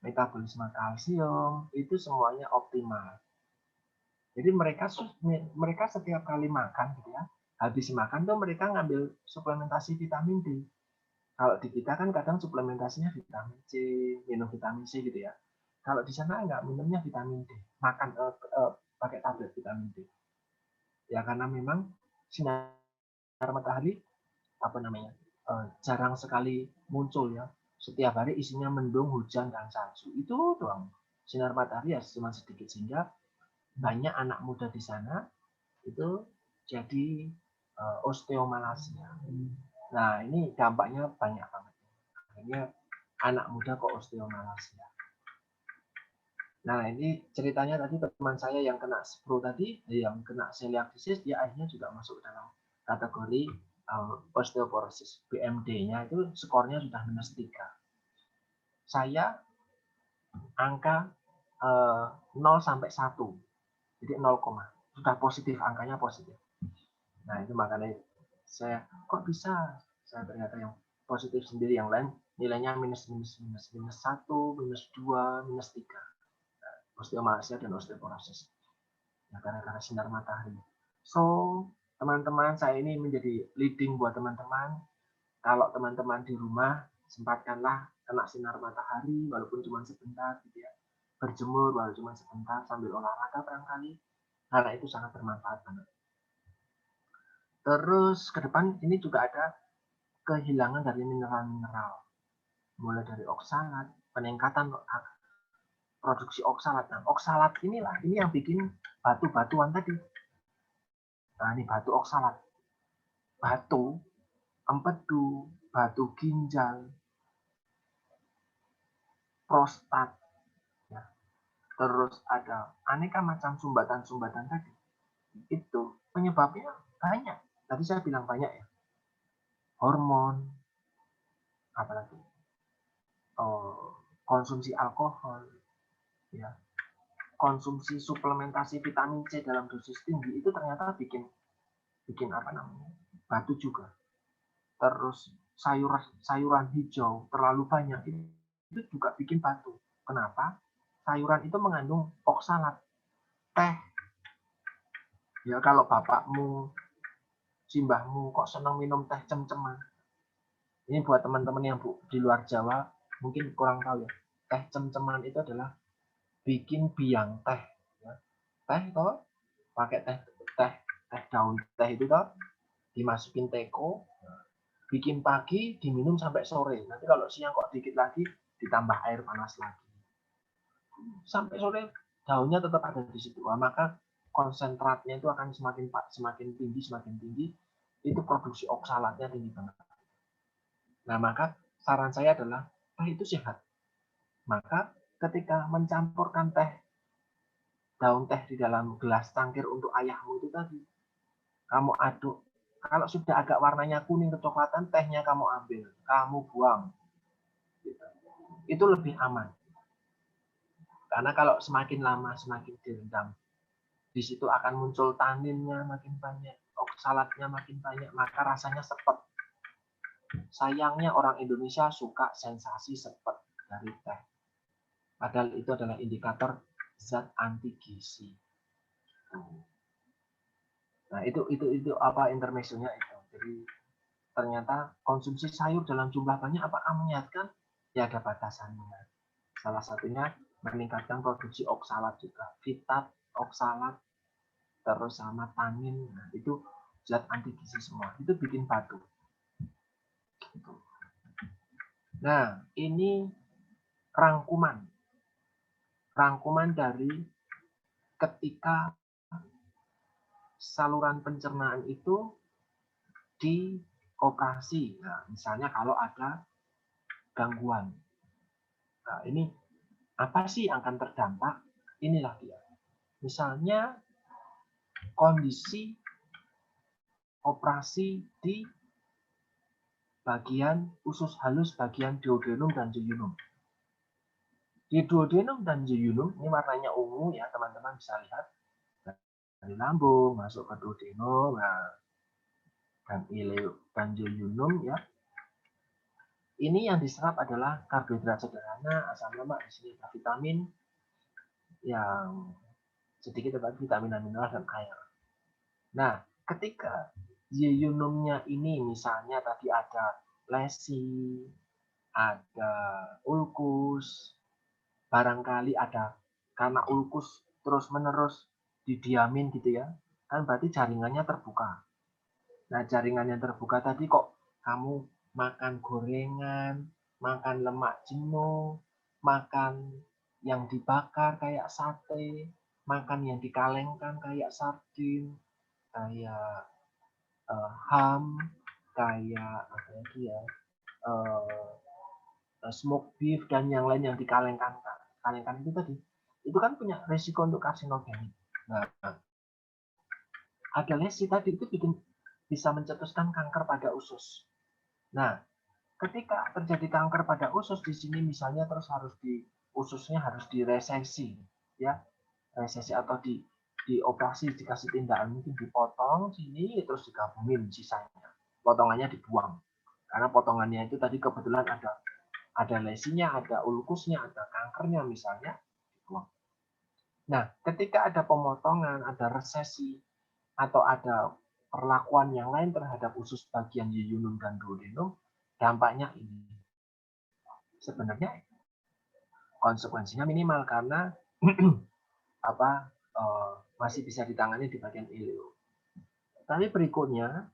metabolisme kalsium, itu semuanya optimal. Jadi mereka setiap kali makan gitu ya, habis makan tuh mereka ngambil suplementasi vitamin D. Kalau di kita kan kadang suplementasinya vitamin C, minum vitamin C gitu ya. Kalau di sana enggak, minumnya vitamin D, makan pakai tablet vitamin D. Ya karena memang sinar matahari apa namanya jarang sekali muncul ya. Setiap hari isinya mendung, hujan, dan salju. Itu doang. Sinar matahari ya cuma sedikit sehingga banyak anak muda di sana itu jadi osteomalasia. Nah ini dampaknya banyak banget. Akhirnya anak muda kok osteomalasia. Nah ini ceritanya tadi teman saya yang kena SPRO tadi, yang kena celiac disease, dia akhirnya juga masuk dalam kategori osteoporosis. BMD-nya itu skornya sudah -3. Saya angka 0 sampai 1, jadi 0, sudah positif, angkanya positif. Nah itu makanya saya kok bisa, saya ternyata yang positif sendiri, yang lain nilainya -1, -2, -3. Osteomalasia dan osteoporosis. Ya, gara-gara sinar matahari. So, teman-teman, saya ini menjadi leading buat teman-teman. Kalau teman-teman di rumah, sempatkanlah kena sinar matahari, walaupun cuma sebentar, gitu ya. Berjemur, walaupun cuma sebentar, sambil olahraga barangkali, karena itu sangat bermanfaat banget. Terus ke depan ini juga ada kehilangan dari mineral-mineral. Mulai dari oksalat, peningkatan produksi oksalat. Nah, oksalat inilah ini yang bikin batu-batuan tadi. Nah, ini batu oksalat. Batu, empedu, batu ginjal, prostat, ya. Terus ada aneka macam sumbatan-sumbatan tadi. Itu penyebabnya banyak. Tadi saya bilang banyak ya. Hormon, apalagi konsumsi alkohol, ya. Konsumsi suplementasi vitamin C dalam dosis tinggi itu ternyata bikin apa namanya, batu juga. Terus sayuran hijau terlalu banyak itu juga bikin batu. Kenapa? Sayuran itu mengandung oksalat. Teh, ya kalau bapakmu, simbahmu kok senang minum teh cem-ceman. Ini buat teman-teman yang di luar Jawa mungkin kurang tahu ya. Teh cem-ceman itu adalah bikin biang teh. Ya. Teh toh, pakai teh daun teh itu toh, dimasukin teko, bikin pagi, diminum sampai sore. Nanti kalau siang kok dikit lagi, ditambah air panas lagi. Sampai sore daunnya tetap ada di situ. Nah, maka konsentratnya itu akan semakin tinggi, itu produksi oksalatnya tinggi banget. Nah, maka saran saya adalah teh itu sehat. Maka ketika mencampurkan daun teh di dalam gelas cangkir untuk ayahmu itu tadi, kamu aduk. Kalau sudah agak warnanya kuning kecoklatan, tehnya kamu ambil, kamu buang. Itu lebih aman. Karena kalau semakin lama semakin direndam, di situ akan muncul taninnya makin banyak, oksalatnya makin banyak, maka rasanya sepet. Sayangnya orang Indonesia suka sensasi sepet dari teh. Padahal itu adalah indikator zat anti gizi. Nah, itu apa intermezzonya itu. Jadi ternyata konsumsi sayur dalam jumlah banyak apakah menyehatkan? Ya ada batasannya. Salah satunya meningkatkan produksi oksalat juga. Fitat, oksalat, terus sama tanin. Nah, itu zat anti gizi semua. Itu bikin batu. Nah, ini rangkuman dari ketika saluran pencernaan itu dioperasi. Nah, misalnya kalau ada gangguan. Nah, ini apa sih yang akan terdampak? Inilah dia. Misalnya kondisi operasi di bagian usus halus bagian duodenum dan jejunum. Di duodenum dan jejunum, ini warnanya ungu ya teman-teman bisa lihat. Dari lambung masuk ke duodenum, nah, dan ileo dan jejunum ya. Ini yang diserap adalah karbohidrat sederhana, asam lemak, di sini ada vitamin yang sedikit tetapi vitamin dan mineral dan air. Nah, ketika yeyunumnya ini misalnya tadi ada lesi, ada ulkus, barangkali ada karena ulkus terus-menerus didiamin gitu ya, kan berarti jaringannya terbuka. Nah, jaringan yang terbuka tadi kok kamu makan gorengan, makan lemak jenuh, makan yang dibakar kayak sate, makan yang dikalengkan kayak sardin, kayak ham, kayak apa lagi ya, smoke beef dan yang lain yang dikalengkan. Kalengkan itu tadi, itu kan punya resiko untuk karsinogenik. Nah, ada lesi tadi itu bisa mencetuskan kanker pada usus. Nah, ketika terjadi kanker pada usus di sini misalnya terus harus ususnya harus diresesi, ya, resesi atau dioperasi dikasih tindakan mungkin dipotong sini terus digabungin sisanya, potongannya dibuang karena potongannya itu tadi kebetulan ada lesinya, ada ulkusnya, ada kankernya misalnya dibuang. Nah, ketika ada pemotongan, ada resesi atau ada perlakuan yang lain terhadap usus bagian yeyunum dan duodenum, dampaknya ini sebenarnya konsekuensinya minimal karena apa masih bisa ditangani di bagian ileum. Tapi berikutnya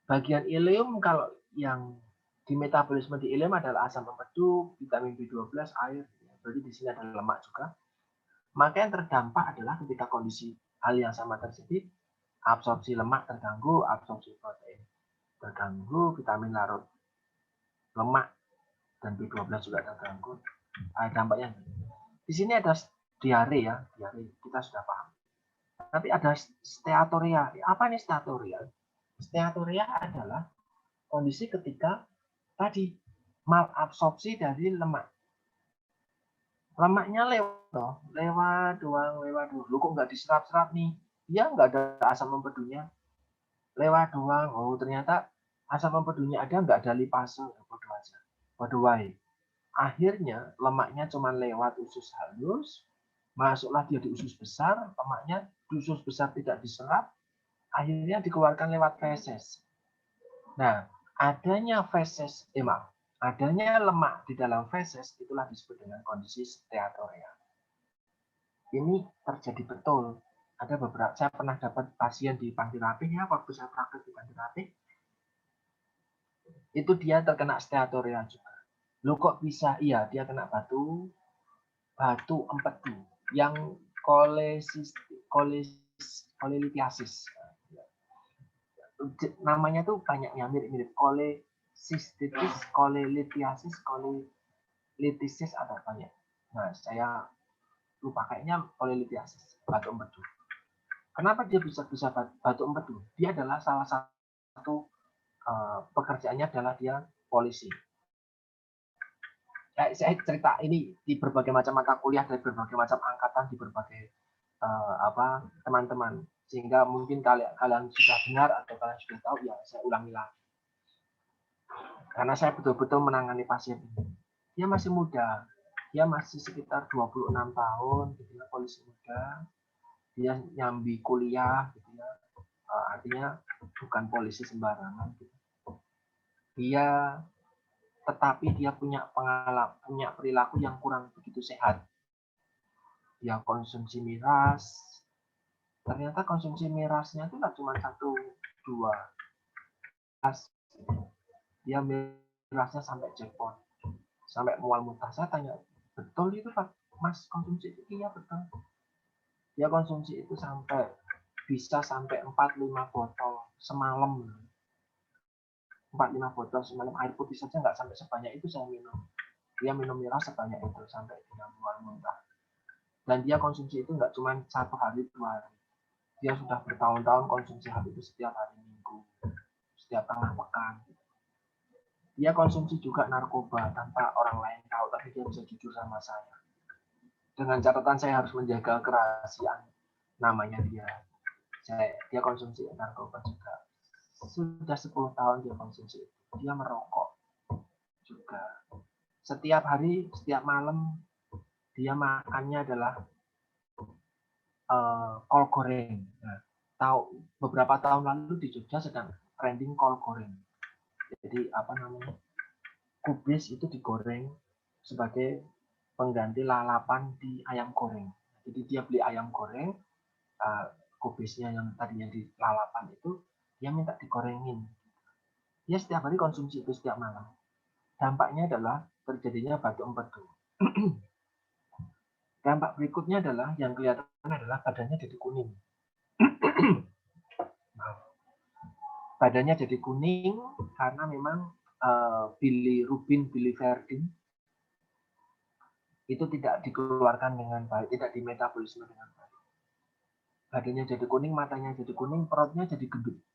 bagian ileum kalau yang di metabolisme di ileum adalah asam empedu, vitamin B12, air, berarti di sini ada lemak juga. Maka yang terdampak adalah ketika kondisi hal yang sama terjadi, absorpsi lemak terganggu, absorpsi protein terganggu, vitamin larut lemak dan B12 juga terganggu. Dampaknya di sini ada diare ya, diare kita sudah paham. Tapi ada steatoria. Apa ini steatoria? Steatoria adalah kondisi ketika tadi malabsorpsi dari lemak. Lemaknya lewat doang. Lu kok nggak diserap-serap nih? Dia nggak ada asam empedunya. Lewat doang. Oh ternyata asam empedunya ada, nggak ada lipase. Bodoh aja. Bodoh wae. Akhirnya lemaknya cuma lewat usus halus, masuklah dia di usus besar, lemaknya di usus besar tidak diserap, akhirnya dikeluarkan lewat feses. Nah, adanya lemak di dalam feses itulah disebut dengan kondisi steatoria. Ini terjadi betul. Ada beberapa, saya pernah dapat pasien di Panti Rapih ya, waktu saya praktek di Panti Rapih, itu dia terkena steatoria juga. Lu kok bisa? Iya, dia kena batu empedu yang kolelitiasis. Namanya tuh banyak yang mirip-mirip, kolesistitis, kolelitiasis, kolelitisis ada banyak. Nah, saya lupa kayaknya kolelitiasis, batu empedu. Kenapa dia bisa batu empedu? Dia adalah salah satu pekerjaannya adalah dia polisi. Saya cerita ini di berbagai macam mata kuliah, dari berbagai macam angkatan, di berbagai teman-teman, sehingga mungkin kalian sudah dengar atau kalian sudah tahu, ya saya ulangi lagi karena saya betul-betul menangani pasien ini. Dia masih muda, dia masih sekitar 26 tahun gitu ya, polisi muda, dia nyambi kuliah gitu ya, artinya bukan polisi sembarangan gitu. Tetapi dia punya perilaku yang kurang begitu sehat. Dia konsumsi miras. Ternyata konsumsi mirasnya itu nggak cuma 1-2. Dia mirasnya sampai jackpot. Sampai mual muntah. Saya tanya, betul itu Pak? Mas konsumsi itu? Iya betul. Dia konsumsi itu bisa sampai 4-5 botol semalam. 4-5 botol semalam. Air putih saja nggak sampai sebanyak itu saya minum. Dia minum miras sebanyak itu sampai dia mual muntah. Dan dia konsumsi itu nggak cuma 1 hari 2 hari. Dia sudah bertahun-tahun konsumsi hal itu setiap hari Minggu, setiap tengah pekan. Dia konsumsi juga narkoba tanpa orang lain tahu, tapi dia bisa jujur sama saya. Dengan catatan saya harus menjaga kerahasiaan namanya dia. Dia konsumsi narkoba juga. sudah 10 tahun dia konsumsi itu. Dia merokok juga. Setiap hari, setiap malam dia makannya adalah kol goreng. Nah, beberapa tahun lalu di Jogja sedang trending kol goreng. Jadi apa namanya, kubis itu digoreng sebagai pengganti lalapan di ayam goreng. Jadi dia beli ayam goreng, kubisnya yang tadinya di lalapan itu dia minta digorengin. Dia setiap hari konsumsi itu setiap malam. Dampaknya adalah terjadinya batuk empedu. Dampak berikutnya adalah yang kelihatan adalah badannya jadi kuning. Badannya jadi kuning karena memang biliverdin itu tidak dikeluarkan dengan baik, tidak dimetabolisme dengan baik. Badannya jadi kuning, matanya jadi kuning, perutnya jadi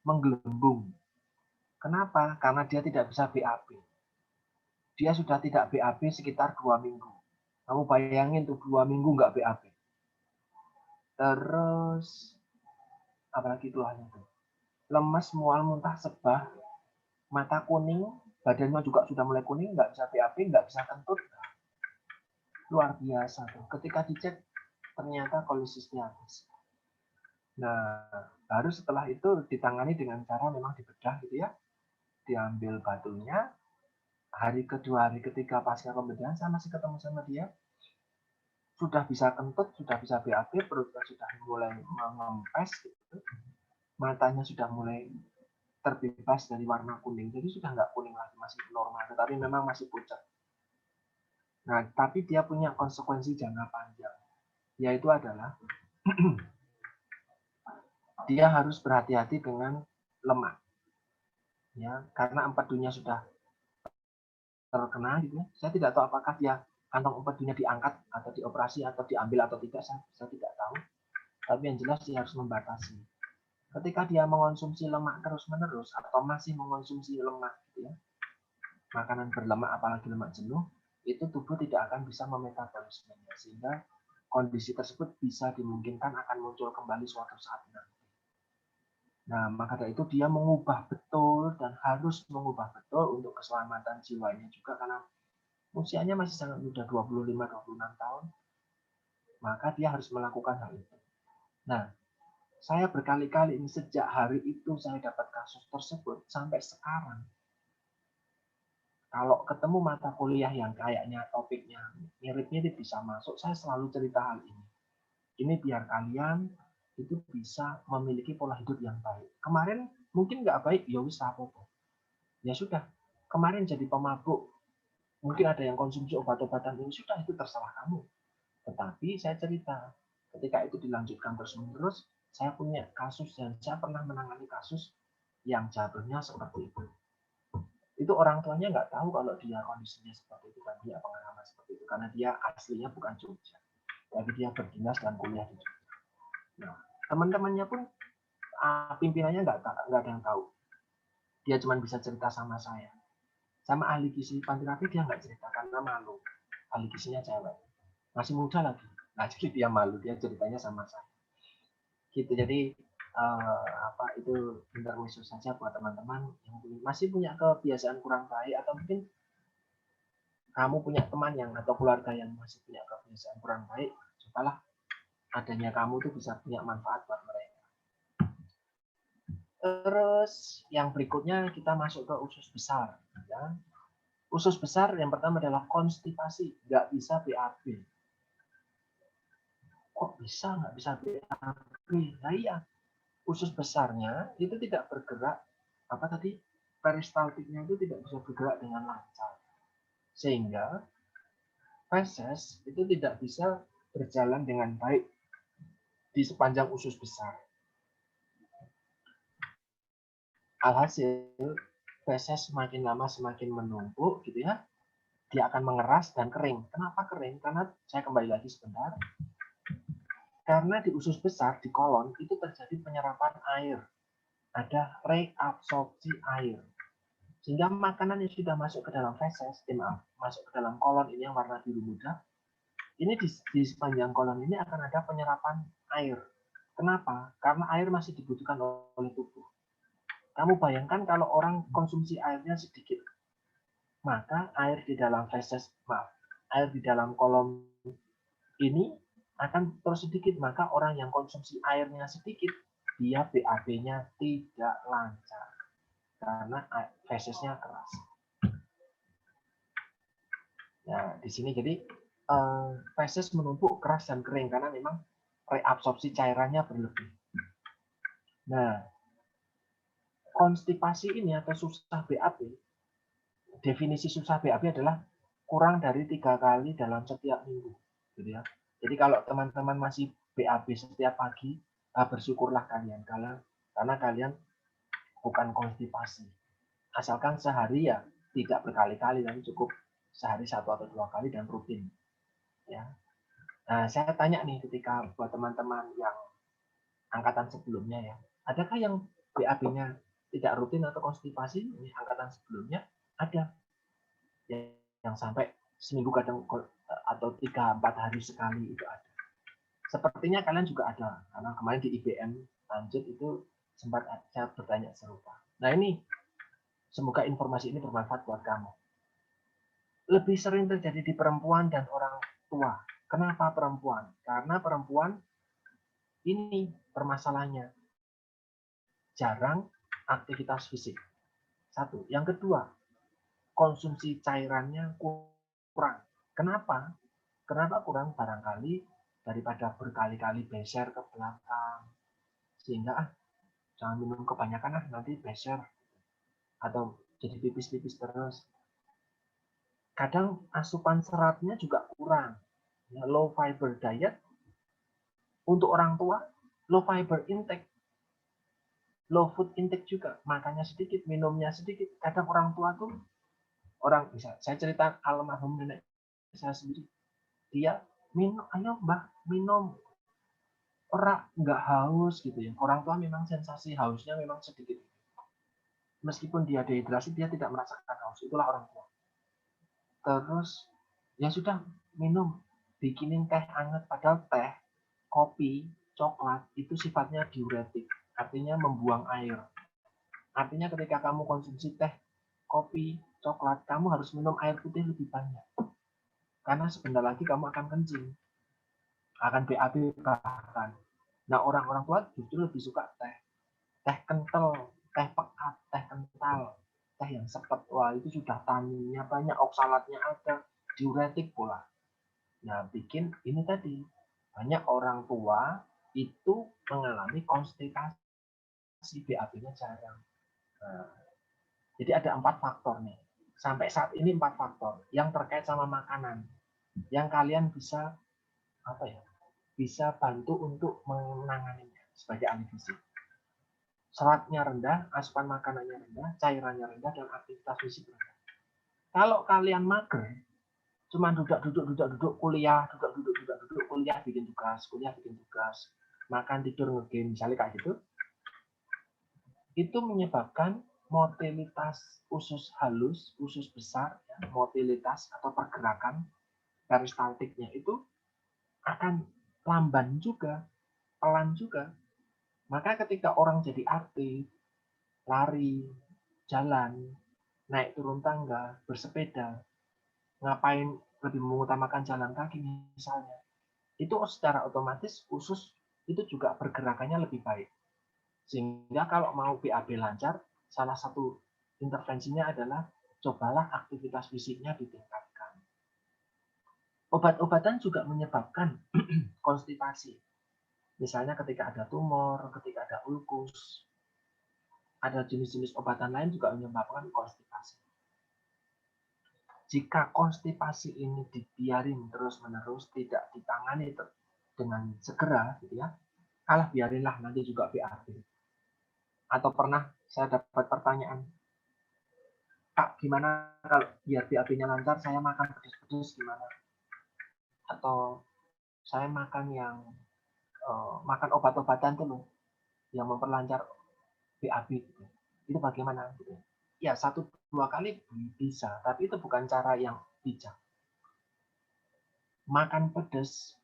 menggelembung. Kenapa? Karena dia tidak bisa BAB. Dia sudah tidak BAB sekitar 2 minggu. Kamu bayangin tuh 2 minggu nggak BAB. Terus apalagi keluhannya tuh? Lemas, mual, muntah, sebah, mata kuning, badannya juga sudah mulai kuning, nggak bisa BAB, nggak bisa kentut. Luar biasa tuh. Ketika dicek ternyata kolesistiasis. Nah, baru setelah itu ditangani dengan cara memang dibedah gitu ya. Diambil batunya. Hari kedua, hari ketiga pasca pembedahan saya masih ketemu sama dia. Sudah bisa kentut, sudah bisa BAB, perutnya sudah mulai mengempes gitu. Matanya sudah mulai terbebas dari warna kuning. Jadi sudah nggak kuning lagi, masih normal, tetapi memang masih pucat. Nah, tapi dia punya konsekuensi jangka panjang, yaitu adalah dia harus berhati-hati dengan lemak. Ya, karena empedunya sudah terkena gitu ya. Saya tidak tahu apakah dia kantong empedunya diangkat atau dioperasi atau diambil atau tidak, saya tidak tahu. Tapi yang jelas dia harus membatasi. Ketika dia mengonsumsi lemak terus-menerus atau masih mengonsumsi lemak gitu ya, makanan berlemak apalagi lemak jenuh, itu tubuh tidak akan bisa memetabolismenya, sehingga kondisi tersebut bisa dimungkinkan akan muncul kembali suatu saat nanti. Nah, maka dari itu dia mengubah betul dan harus mengubah betul untuk keselamatan jiwanya juga, karena usianya masih sangat muda, 25-26 tahun, maka dia harus melakukan hal itu. Nah, saya berkali-kali ini sejak hari itu saya dapat kasus tersebut sampai sekarang. Kalau ketemu mata kuliah yang kayaknya topiknya mirip-mirip bisa masuk, saya selalu cerita hal ini. Ini biar kalian itu bisa memiliki pola hidup yang baik. Kemarin mungkin nggak baik, ya wis apa-apa. Ya sudah, kemarin jadi pemabuk, mungkin ada yang konsumsi obat-obatan ini, sudah itu terserah kamu. Tetapi saya cerita, ketika itu dilanjutkan terus-menerus, saya punya kasus dan saya pernah menangani kasus yang jatuhnya seperti itu. Itu orang tuanya nggak tahu kalau dia kondisinya seperti itu, kan dia pengalaman seperti itu, karena dia aslinya bukan Jogja, tapi dia berdinas dan kuliah di Jogja. Nah, teman-temannya pun pimpinannya nggak ada yang tahu. Dia cuma bisa cerita sama saya. Sama ahli gizi Pantirapi dia nggak cerita karena malu. Ahli gizinya cewek, masih muda lagi. Nah, jadi dia malu, dia ceritanya sama saya. Gitu. Jadi itu intermezzo saja buat teman-teman yang masih punya kebiasaan kurang baik, atau mungkin kamu punya teman yang atau keluarga yang masih punya kebiasaan kurang baik, cobalah adanya kamu tuh bisa punya manfaat buat mereka. Terus yang berikutnya kita masuk ke usus besar. Ya. Usus besar yang pertama adalah konstipasi, nggak bisa BAB. Kok bisa nggak bisa BAB? Nah iya, usus besarnya itu tidak bergerak, apa tadi, peristaltiknya itu tidak bisa bergerak dengan lancar, sehingga feses itu tidak bisa berjalan dengan baik di sepanjang usus besar. Alhasil feses semakin lama semakin menumpuk gitu ya, dia akan mengeras dan kering. Kenapa kering? Karena saya kembali lagi sebentar. Karena di usus besar, di kolon itu terjadi penyerapan air, ada reabsorpsi air, sehingga makanan yang sudah masuk ke dalam feses, masuk ke dalam kolon ini yang warna biru muda, ini di sepanjang kolon ini akan ada penyerapan air. Kenapa? Karena air masih dibutuhkan oleh tubuh. Kamu bayangkan kalau orang konsumsi airnya sedikit, maka air di dalam feses, air di dalam kolom ini akan terus sedikit, maka orang yang konsumsi airnya sedikit, dia BAB-nya tidak lancar karena fesesnya keras. Nah, di sini jadi feses menumpuk keras dan kering karena memang reabsorpsi cairannya berlebih. Nah, konstipasi ini atau susah BAB, definisi susah BAB adalah kurang dari 3 kali dalam setiap minggu, gitu ya. Jadi kalau teman-teman masih BAB setiap pagi, bersyukurlah kalian karena kalian bukan konstipasi. Asalkan sehari ya tidak berkali-kali, tapi cukup sehari 1 atau 2 kali dan rutin. Ya. Nah, saya tanya nih ketika buat teman-teman yang angkatan sebelumnya ya, adakah yang BAB-nya tidak rutin atau konstipasi? Ini angkatan sebelumnya ada yang sampai seminggu kadang atau 3-4 hari sekali itu ada. Sepertinya kalian juga ada karena kemarin di IBM lanjut itu sempat saya bertanya serupa. Nah ini semoga informasi ini bermanfaat buat kamu. Lebih sering terjadi di perempuan dan orang tua. Kenapa perempuan? Karena perempuan ini permasalahannya jarang aktivitas fisik. Satu. Yang kedua, konsumsi cairannya kurang. Kenapa? Kenapa kurang? Barangkali daripada berkali-kali beser ke belakang, sehingga jangan minum kebanyakan nanti beser atau jadi pipis-pipis terus. Kadang asupan seratnya juga kurang. Ya, low fiber diet untuk orang tua, low fiber intake, low food intake juga, makannya sedikit, minumnya sedikit. Kadang orang tua tuh bisa saya cerita almarhum nenek saya sendiri, dia minum, ayo mbak minum, orang nggak haus gitu ya. Orang tua memang sensasi hausnya memang sedikit. Meskipun dia dehidrasi, dia tidak merasakan haus. Itulah orang tua. Terus ya sudah minum, bikinin teh hangat, padahal teh, kopi, coklat itu sifatnya diuretik, artinya membuang air. Artinya ketika kamu konsumsi teh, kopi, coklat, kamu harus minum air putih lebih banyak. Karena sebentar lagi kamu akan kencing, akan BAB bahkan. Nah orang-orang tua justru lebih suka teh. Teh kental, teh pekat, teh kental, teh yang sepet. Wah itu sudah taninnya banyak, oksalatnya ada, diuretik pula. Nah bikin ini tadi, banyak orang tua itu mengalami konstipasi, BAB-nya jarang. Nah, jadi ada 4 faktor nih. Sampai saat ini 4 faktor yang terkait sama makanan, yang kalian bisa bisa bantu untuk menanganinya sebagai ahli fisik. Seratnya rendah, asupan makanannya rendah, cairannya rendah, dan aktivitas fisik rendah. Kalau kalian mager, cuma duduk kuliah, duduk kuliah bikin tugas, makan tidur ngegame, misalnya kayak gitu, itu menyebabkan motilitas usus halus, usus besar, ya, motilitas atau pergerakan peristaltiknya itu akan lamban juga, pelan juga. Maka ketika orang jadi aktif, lari, jalan, naik turun tangga, bersepeda, ngapain lebih mengutamakan jalan kaki misalnya, itu secara otomatis usus itu juga pergerakannya lebih baik. Sehingga kalau mau BAB lancar, salah satu intervensinya adalah cobalah aktivitas fisiknya ditingkatkan. Obat-obatan juga menyebabkan konstipasi. Misalnya ketika ada tumor, ketika ada ulkus, ada jenis-jenis obatan lain juga menyebabkan konstipasi. Jika konstipasi ini dibiarin terus-menerus, tidak ditangani dengan segera, gitu ya, kalah biarinlah nanti juga BAB. Atau pernah saya dapat pertanyaan, Kak, gimana kalau biar BAB-nya lancar, saya makan pedas-pedas gimana? Atau saya makan yang makan obat-obatan tuh loh, yang memperlancar BAB gitu. Itu bagaimana? Gitu. Ya 1-2 kali bisa, tapi itu bukan cara yang bijak. Makan pedas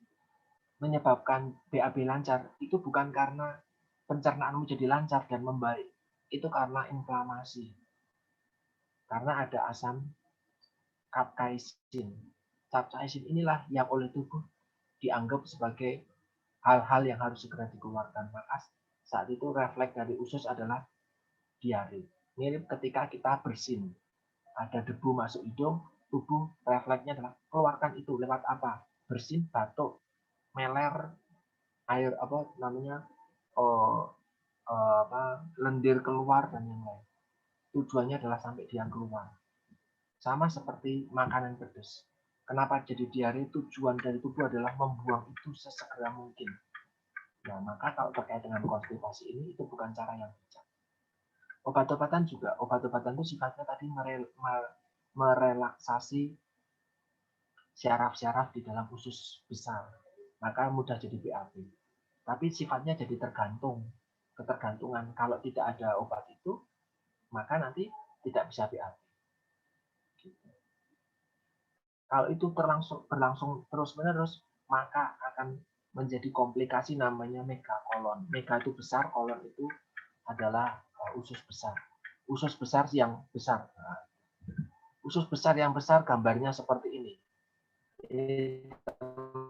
menyebabkan BAB lancar itu bukan karena pencernaanmu jadi lancar dan membaik. itu karena inflamasi. Karena ada asam capsaicin. Capsaicin inilah yang oleh tubuh dianggap sebagai hal-hal yang harus segera dikeluarkan. Maka saat itu refleks dari usus adalah diare. Mirip ketika kita bersin. Ada debu masuk hidung, tubuh refleksnya adalah keluarkan itu. Lewat apa? Bersin, batuk, meler, air apa namanya, lendir keluar dan yang lain. Tujuannya adalah sampai dia keluar. Sama seperti makanan pedas. Kenapa jadi diare? Tujuan dari tubuh adalah membuang itu sesegera mungkin. Nah, maka kalau terkait dengan konstipasi ini, itu bukan cara yang bijak. Obat-obatan juga. Obat-obatan itu sifatnya tadi merelaksasi syaraf-syaraf di dalam usus besar. Maka mudah jadi BAB. Tapi sifatnya jadi tergantung. Ketergantungan. Kalau tidak ada obat itu, maka nanti tidak bisa BAB. Kalau itu berlangsung terus-menerus, maka akan menjadi komplikasi namanya megakolon. Mega itu besar, kolon itu adalah usus besar. Usus besar yang besar. Nah, usus besar yang besar gambarnya seperti ini.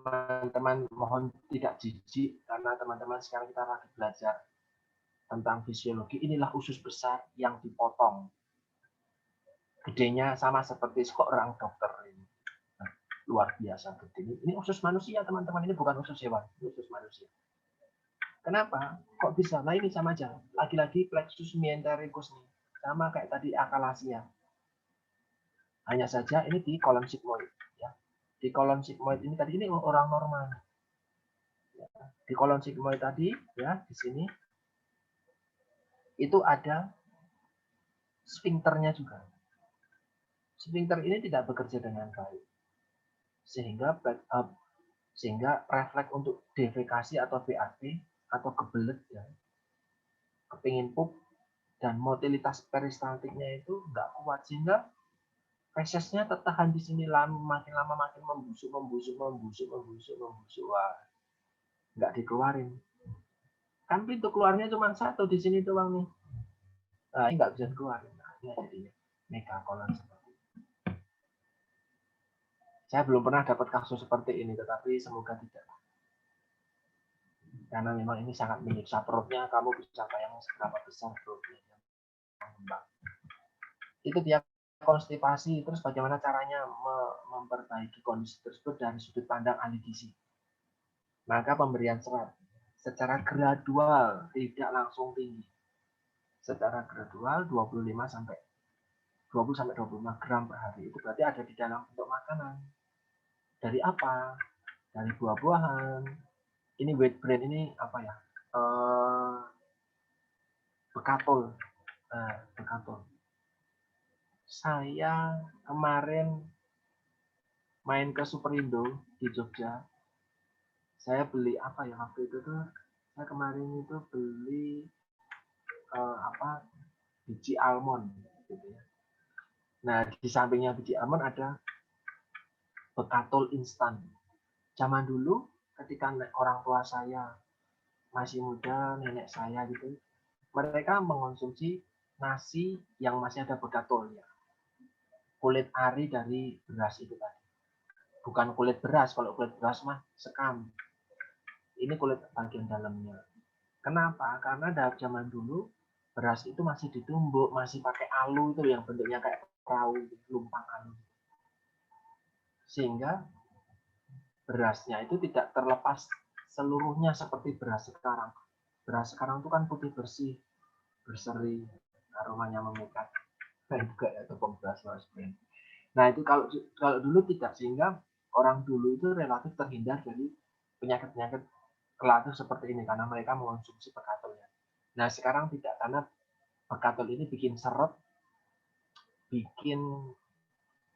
Teman-teman mohon tidak jijik karena teman-teman sekarang kita lagi belajar tentang fisiologi. Inilah usus besar yang dipotong. Gedenya sama seperti seorang dokter ini. Luar biasa gede. Ini usus manusia, teman-teman. Ini bukan usus hewan, ini usus manusia. Kenapa? Kok bisa? Nah, ini sama aja. Lagi-lagi plexus mesentericus nih. Sama kayak tadi akalasia. Hanya saja ini di kolon sigmoid. Ya. Di kolon sigmoid ini tadi ini orang normal. Ya. Di kolon sigmoid tadi, ya di sini itu ada sphincternya juga. Sphincter ini tidak bekerja dengan baik. Sehingga refleks untuk defekasi atau BAB atau kebelet ya, kepingin pup dan motilitas peristaltiknya itu nggak kuat sehingga fesesnya tertahan di sini makin lama makin membusuk. Wah, nggak dikeluarin. Kan pintu keluarnya cuma satu di sini doang nih. Nah, ini nggak bisa dikeluarin. Nah, ini jadinya megakolon seperti ini. Saya belum pernah dapat kasus seperti ini, tetapi semoga tidak. Karena memang ini sangat menyiksa perutnya, kamu bisa bayangkan seberapa besar perutnya yang mengembang. Itu dia konstipasi. Terus bagaimana caranya memperbaiki kondisi tersebut dari sudut pandang ahli gizi. Maka pemberian serat secara gradual, tidak langsung tinggi. Secara gradual 20 sampai 25 gram per hari. Itu berarti ada di dalam bentuk makanan. Dari apa? Dari buah-buahan. Ini weight brain ini apa ya? Bekatul. Bekatul. Saya kemarin main ke Superindo di Jogja. Saya beli apa ya waktu itu tuh? Saya kemarin itu beli biji almond gitu ya. Nah, di sampingnya biji almond ada bekatul instan. Zaman dulu ketika orang tua saya masih muda, nenek saya gitu, mereka mengonsumsi nasi yang masih ada bekatulnya. Kulit ari dari beras itu tadi. Bukan kulit beras, kalau kulit beras mah sekam. Ini kulit bagian dalamnya. Kenapa? Karena dari zaman dulu beras itu masih ditumbuk, masih pakai alu itu yang bentuknya kayak perahu, lumpang alu. Sehingga berasnya itu tidak terlepas seluruhnya seperti beras sekarang. Beras sekarang itu kan putih bersih, berseri, aromanya memikat. Nah, juga ya tepung beras brand. Nah, itu kalau dulu tidak, sehingga orang dulu itu relatif terhindar dari penyakit-penyakit relatif seperti ini karena mereka mengonsumsi bekatulnya. Nah, sekarang tidak, karena bekatul ini bikin seret, bikin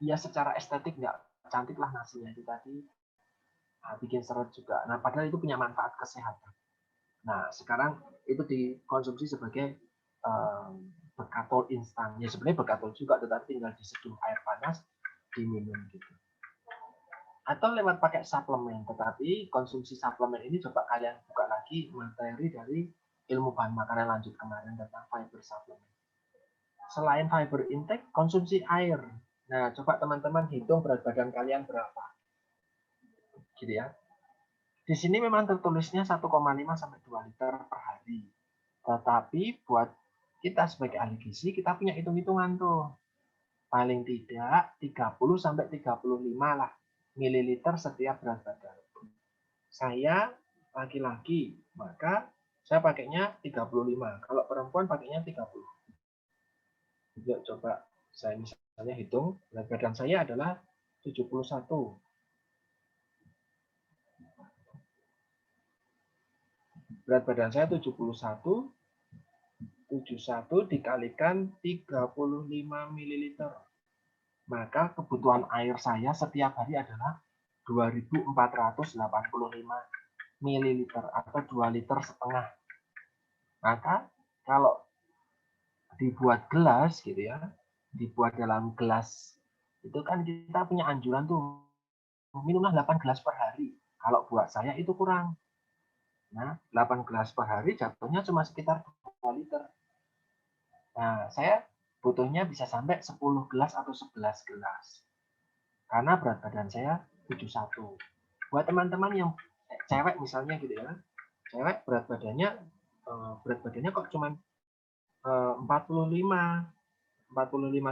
ya secara estetik nggak cantik lah nasinya itu tadi. Nah, bikin seret juga. Nah, padahal itu punya manfaat kesehatan. Nah, sekarang itu dikonsumsi sebagai bekatul instan. Ya sebenarnya bekatul juga, tetapi tinggal diseduh air panas, diminum gitu. Atau lewat pakai suplemen, tetapi konsumsi suplemen ini coba kalian buka lagi materi dari ilmu bahan makanan lanjut kemarin tentang fiber supplement. Selain fiber intake, konsumsi air. Nah, coba teman-teman hitung berat badan kalian berapa. Gitu ya. Di sini memang tertulisnya 1,5 sampai 2 liter per hari. Tetapi buat kita sebagai ahli gizi, kita punya hitung-hitungan tuh. Paling tidak 30 sampai 35 lah mililiter setiap berat badan. Saya laki-laki, maka saya pakainya 35. Kalau perempuan pakainya 30. Yuk coba saya misalnya hitung, berat badan saya adalah 71. Berat badan saya 71, 71 dikalikan 35 ml. Maka kebutuhan air saya setiap hari adalah 2.485 ml atau 2 liter setengah. Maka kalau dibuat gelas gitu ya, dibuat dalam gelas, itu kan kita punya anjuran tuh, minumlah 8 gelas per hari. Kalau buat saya itu kurang. Nah, 8 gelas per hari jatuhnya cuma sekitar 2 liter. Nah, saya butuhnya bisa sampai 10 gelas atau 11 gelas. Karena berat badan saya 71. Buat teman-teman yang cewek misalnya gitu ya, cewek berat badannya kok cuma 45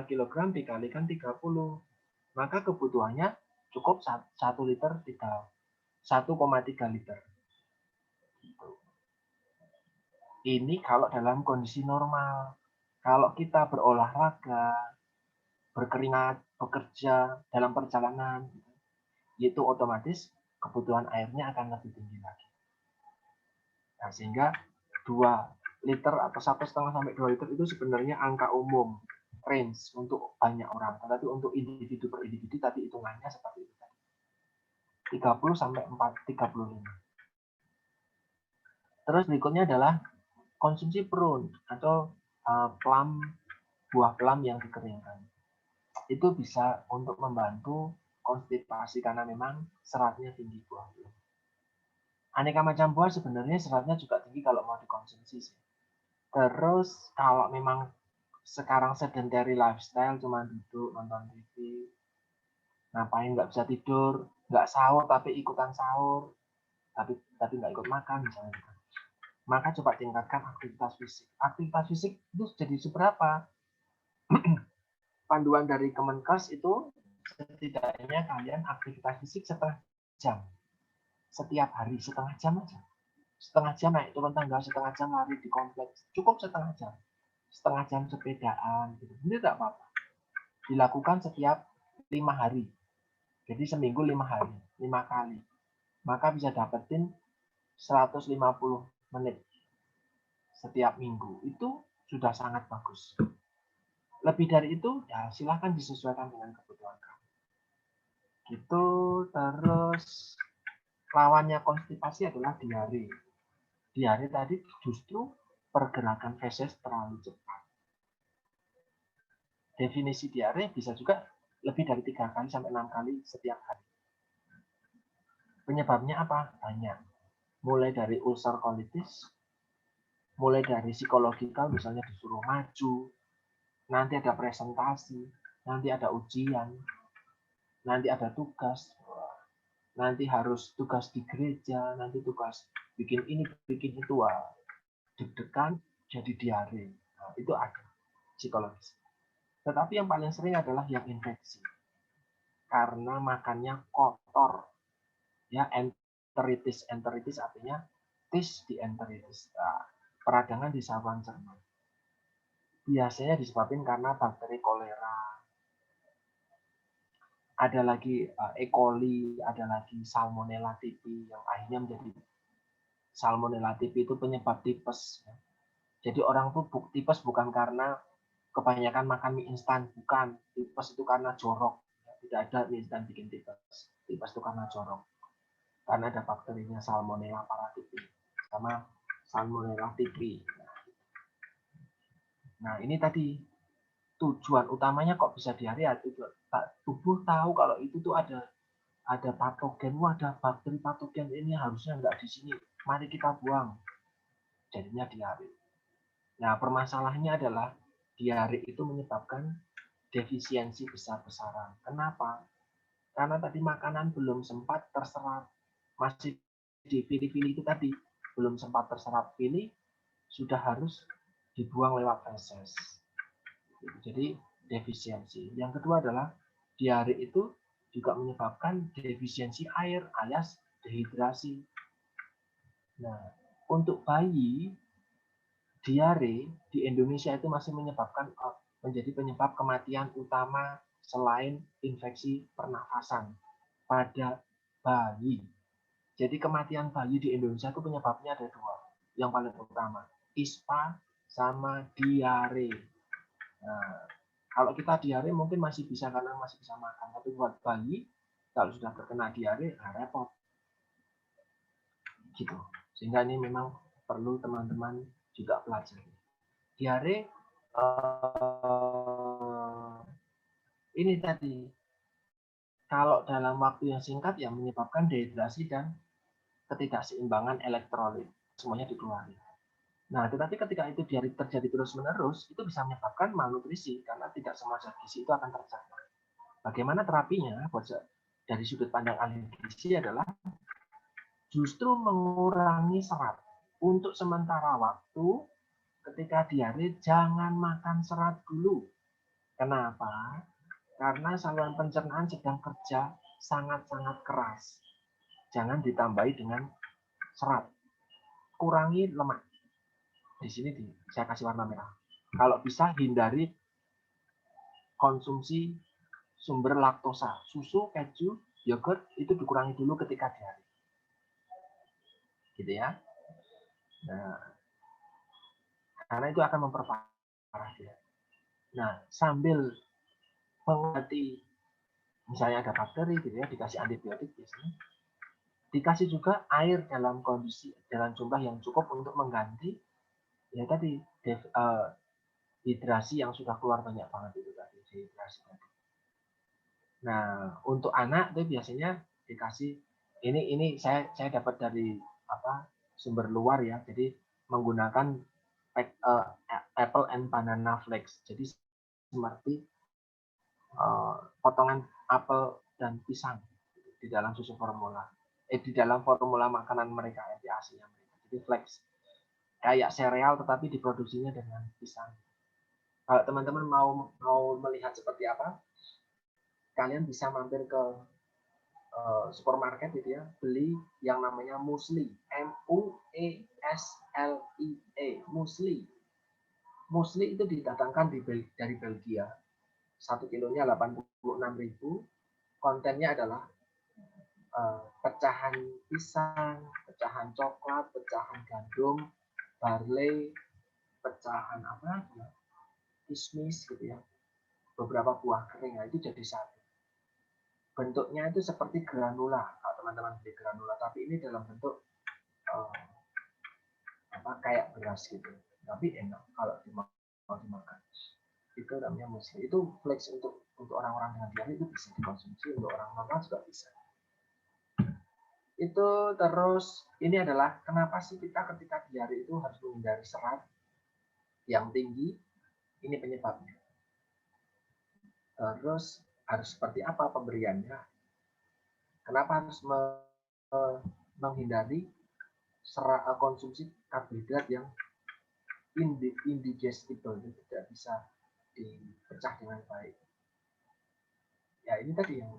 kg dikalikan 30, maka kebutuhannya cukup 1 liter 1,3 liter. Ini kalau dalam kondisi normal. Kalau kita berolahraga, berkeringat, bekerja dalam perjalanan, itu otomatis kebutuhan airnya akan lebih tinggi lagi. Nah, sehingga 2 liter atau 1,5 sampai 2 liter itu sebenarnya angka umum, range untuk banyak orang. Tetapi untuk individu per individu tadi hitungannya seperti itu. 30 sampai 35. Terus berikutnya adalah konsumsi prune atau plum, buah plum yang dikeringkan. Itu bisa untuk membantu konstipasi karena memang seratnya tinggi buah plum. Aneka macam buah sebenarnya seratnya juga tinggi kalau mau dikonsumsi sih. Terus kalau memang sekarang sedentary lifestyle, cuma duduk nonton TV, ngapain nggak bisa tidur, nggak sahur tapi ikutan sahur, tapi nggak ikut makan misalnya, maka coba tingkatkan aktivitas fisik. Aktivitas fisik itu jadi seberapa? Panduan dari Kemenkes itu setidaknya kalian aktivitas fisik setengah jam setiap hari, setengah jam aja. Setengah jam naik turun tangga, setengah jam lari di kompleks, cukup setengah jam. Setengah jam sepedaan, gitu. Ini tidak apa-apa. Dilakukan setiap 5 hari. Jadi seminggu 5 hari, 5 kali. Maka bisa dapetin 150 menit setiap minggu. Itu sudah sangat bagus. Lebih dari itu, ya silahkan disesuaikan dengan kebutuhan kamu. Gitu, terus lawannya konstipasi adalah diare. Diare tadi justru pergerakan feses terlalu cepat. Definisi diare bisa juga lebih dari 3 kali sampai 6 kali setiap hari. Penyebabnya apa? Banyak. Mulai dari ulcer colitis, mulai dari psikologikal, misalnya disuruh maju, nanti ada presentasi, nanti ada ujian, nanti ada tugas, nanti harus tugas di gereja, nanti tugas bikin ini, bikin itu, deg-degan jadi diare. Nah, itu ada psikologis. Tetapi yang paling sering adalah yang infeksi. Karena makannya kotor. Ya, enteritis. Enteritis artinya tis di enteritis. Nah, peradangan di saluran cerna. Biasanya disebabkan karena bakteri kolera. Ada lagi E. coli, ada lagi Salmonella typhi yang akhirnya menjadi Salmonella typhi itu penyebab tipes. Jadi orang tuh tipes bukan karena kebanyakan makan mie instan, bukan. Tipes itu karena jorok. Tidak ada mie instan bikin tipes. Tipes itu karena jorok. Karena ada bakterinya Salmonella paratyphi sama Salmonella typhi. Nah, ini tadi tujuan utamanya kok bisa diare, tubuh tahu kalau itu tuh ada patogen, ada bakteri patogen ini harusnya nggak di sini. Mari kita buang. jadinya diare. Nah, permasalahannya adalah diare itu menyebabkan defisiensi besar-besaran. Kenapa? Karena tadi makanan belum sempat terserap, masih dipilih-pilih itu tadi, belum sempat terserap pilih, sudah harus dibuang lewat feses. Jadi defisiensi. Yang kedua adalah diare itu juga menyebabkan defisiensi air alias dehidrasi. Nah, untuk bayi diare di Indonesia itu masih menjadi penyebab kematian utama selain infeksi pernafasan pada bayi. Jadi kematian bayi di Indonesia itu penyebabnya ada dua. Yang paling utama, ISPA sama diare. Nah, kalau kita diare mungkin masih bisa karena masih bisa makan, tapi buat bayi kalau sudah terkena diare, repot. Gitu. Sehingga ini memang perlu teman-teman juga pelajari. Diare ini tadi kalau dalam waktu yang singkat ya menyebabkan dehidrasi dan ketidakseimbangan elektrolit, semuanya dikeluarkan. Nah, tetapi ketika itu diare terjadi terus-menerus, itu bisa menyebabkan malnutrisi karena tidak semua zat gizi itu akan tercapai. Bagaimana terapinya? Dari sudut pandang ahli gizi adalah justru mengurangi serat. Untuk sementara waktu, ketika diare jangan makan serat dulu. Kenapa? Karena saluran pencernaan sedang kerja sangat-sangat keras. Jangan ditambahi dengan serat. Kurangi lemak. Di sini saya kasih warna merah. Kalau bisa hindari konsumsi sumber laktosa, susu, keju, yogurt itu dikurangi dulu ketika diare. Gitu ya. Nah, karena itu akan memperparah dia. Nah, sambil mengobati misalnya ada bakteri gitu ya, dikasih antibiotik biasanya. Dikasih juga air dalam jumlah yang cukup untuk mengganti ya tadi hidrasi yang sudah keluar banyak banget itu tadi, dehidrasi tadi. Nah, untuk anak itu biasanya dikasih ini saya dapat dari sumber luar ya. Jadi menggunakan apple and banana flakes. Jadi seperti potongan apel dan pisang di dalam susu formula. Di dalam formula makanan mereka, MPASI-nya mereka. Jadi flex. Kayak sereal tetapi diproduksinya dengan pisang. Kalau teman-teman mau melihat seperti apa, kalian bisa mampir ke supermarket gitu ya, beli yang namanya muesli, MUESLIE, muesli. Muesli itu didatangkan dari Belgia. 1 kilonya 86.000. Kontennya adalah pecahan pisang, pecahan coklat, pecahan gandum, barley, pecahan kismis gitu ya, beberapa buah kering. Nah, itu jadi satu. Bentuknya itu seperti granula, kalau teman-teman beli granula, tapi ini dalam bentuk kayak beras gitu. Tapi enak kalau mau dimakan. Itu namanya muesli. Itu flex untuk orang-orang dengan diare itu bisa dikonsumsi, untuk orang normal juga bisa. Itu terus ini adalah kenapa sih kita ketika diare itu harus menghindari serat yang tinggi, ini penyebabnya. Terus harus seperti apa pemberiannya, kenapa harus menghindari konsumsi karbohidrat yang indigestible, tidak bisa dipecah dengan baik. Ya ini tadi yang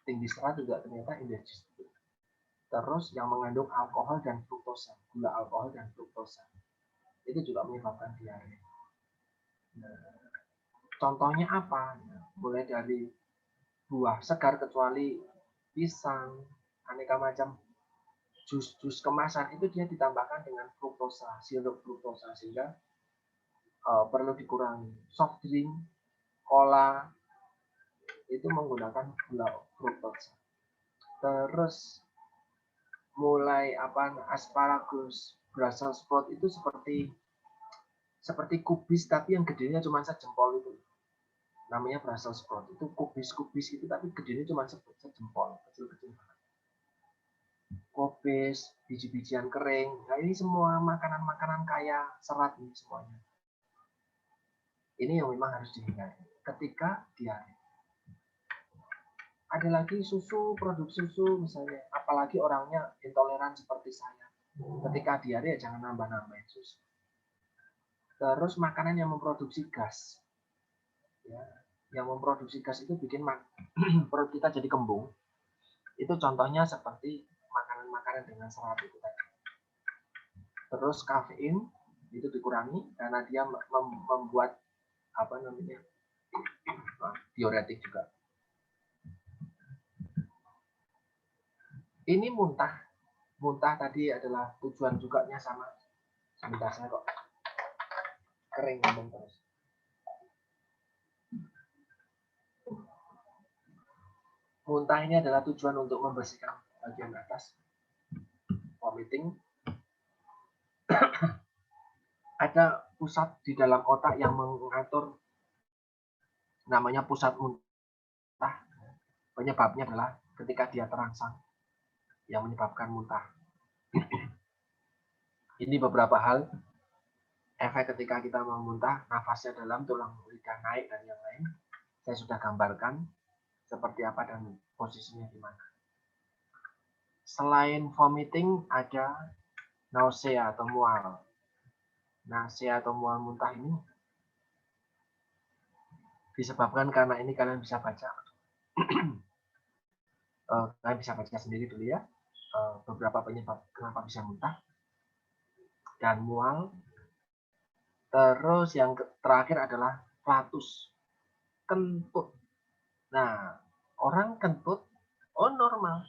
tinggi serat juga ternyata indigestible. Terus yang mengandung alkohol dan fruktosa, gula alkohol dan fruktosa, itu juga menyebabkan diare. Nah, contohnya apa? Nah, mulai dari buah segar kecuali pisang, aneka macam jus kemasan itu dia ditambahkan dengan fruktosa, sirup fruktosa, sehingga perlu dikurangi. Soft drink, cola itu menggunakan gula fruktosa. Terus mulai asparagus, Brussels sprout itu seperti kubis tapi yang gedenya cuma sejempol itu. Namanya Brussels sprout. Itu kubis-kubis itu tapi gedenya cuma sejempol, kecil-kecil. kubis, biji-bijian kering. Nah, ini semua makanan-makanan kaya serat ini semuanya. Ini yang memang harus dihindari ketika diare. Ada lagi susu, produk susu misalnya, apalagi orangnya intoleran seperti saya. Ketika diare jangan nambah-nambahin susu. Terus makanan yang memproduksi gas. Ya, yang memproduksi gas itu bikin perut kita jadi kembung. Itu contohnya seperti makanan-makanan dengan serat itu tadi. Terus kafein itu dikurangi karena dia membuat apa namanya diuretik juga. Ini muntah tadi adalah tujuan juga sama. Sebentar saya kok kering ngomong terus. Muntah ini adalah tujuan untuk membersihkan bagian atas, vomiting. Ada pusat di dalam otak yang mengatur, namanya pusat muntah. Penyebabnya adalah ketika dia terangsang yang menyebabkan muntah. Ini beberapa hal efek ketika kita memuntah, nafasnya dalam, tulang lidah naik dan yang lain. Saya sudah gambarkan seperti apa dan posisinya di mana. Selain vomiting ada nausea atau mual. Nausea atau mual muntah ini disebabkan karena ini kalian bisa baca. Kalian bisa baca sendiri dulu ya. Beberapa penyebab kenapa bisa muntah dan mual. Terus yang terakhir adalah flatus, kentut. Nah, orang kentut, normal.